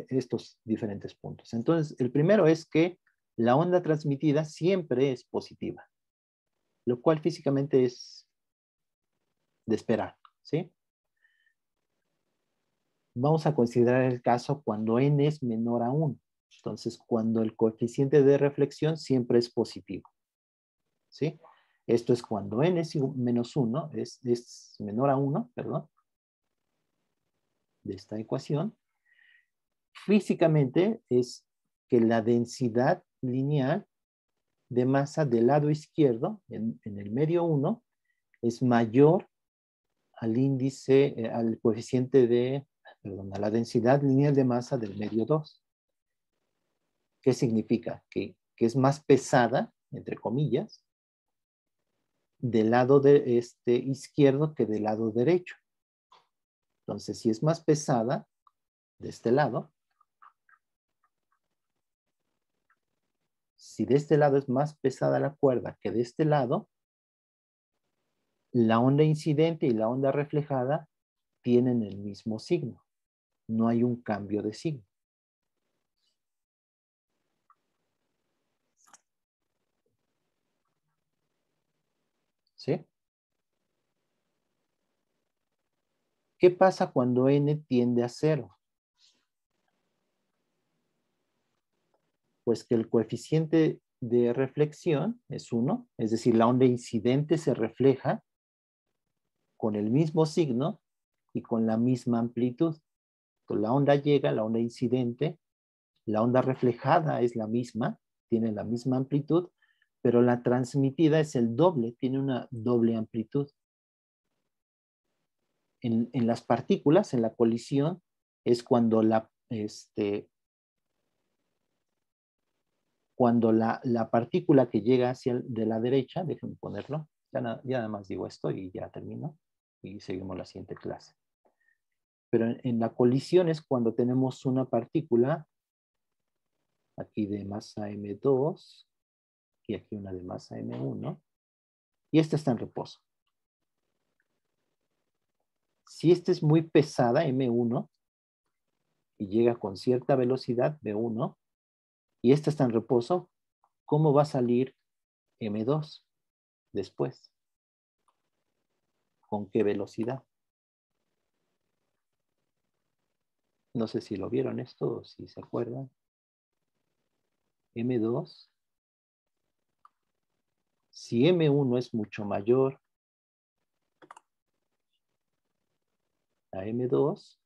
[SPEAKER 1] estos diferentes puntos. Entonces, el primero es que la onda transmitida siempre es positiva, lo cual físicamente es de esperar, ¿sí? Vamos a considerar el caso cuando n es menor a 1. Entonces, cuando el coeficiente de reflexión siempre es positivo, ¿sí? Esto es cuando n es menos 1, es menor a 1, perdón, de esta ecuación. Físicamente es que la densidad lineal de masa del lado izquierdo, en el medio 1, es mayor al índice, al coeficiente de, perdón, a la densidad lineal de masa del medio 2. ¿Qué significa? Que es más pesada, entre comillas, del lado izquierdo que del lado derecho. Entonces, si es más pesada de este lado, si de este lado es más pesada la cuerda que de este lado, la onda incidente y la onda reflejada tienen el mismo signo. No hay un cambio de signo. ¿Sí? ¿Qué pasa cuando n tiende a 0? Pues que el coeficiente de reflexión es 1, es decir, la onda incidente se refleja con el mismo signo y con la misma amplitud. Entonces, la onda llega, la onda incidente, la onda reflejada es la misma, tiene la misma amplitud, pero la transmitida es el doble, tiene una doble amplitud. En las partículas, en la colisión, es cuando la partícula que llega de la derecha, déjenme ponerlo, ya nada más digo esto y ya termino, y seguimos la siguiente clase. Pero en la colisión es cuando tenemos una partícula, aquí de masa M2, y aquí una de masa M1, y esta está en reposo. Si esta es muy pesada, M1, y llega con cierta velocidad, V1, y esta está en reposo, ¿cómo va a salir M2 después? ¿Con qué velocidad? No sé si lo vieron esto o si se acuerdan. M2. Si M1 es mucho mayor a M2,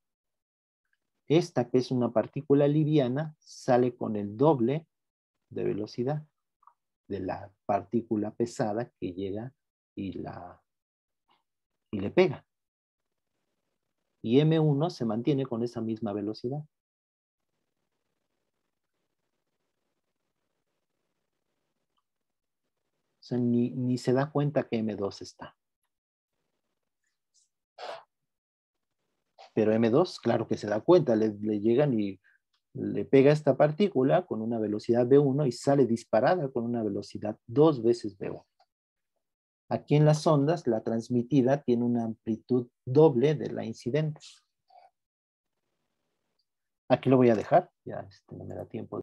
[SPEAKER 1] esta que es una partícula liviana sale con el doble de velocidad. de la partícula pesada que llega y le pega. Y M1 se mantiene con esa misma velocidad. O sea, ni se da cuenta que M2 está. Pero M2, claro que se da cuenta, le llegan y le pega esta partícula con una velocidad V1 y sale disparada con una velocidad 2 veces V1. Aquí en las ondas, la transmitida tiene una amplitud doble de la incidente. Aquí lo voy a dejar, ya no me da tiempo.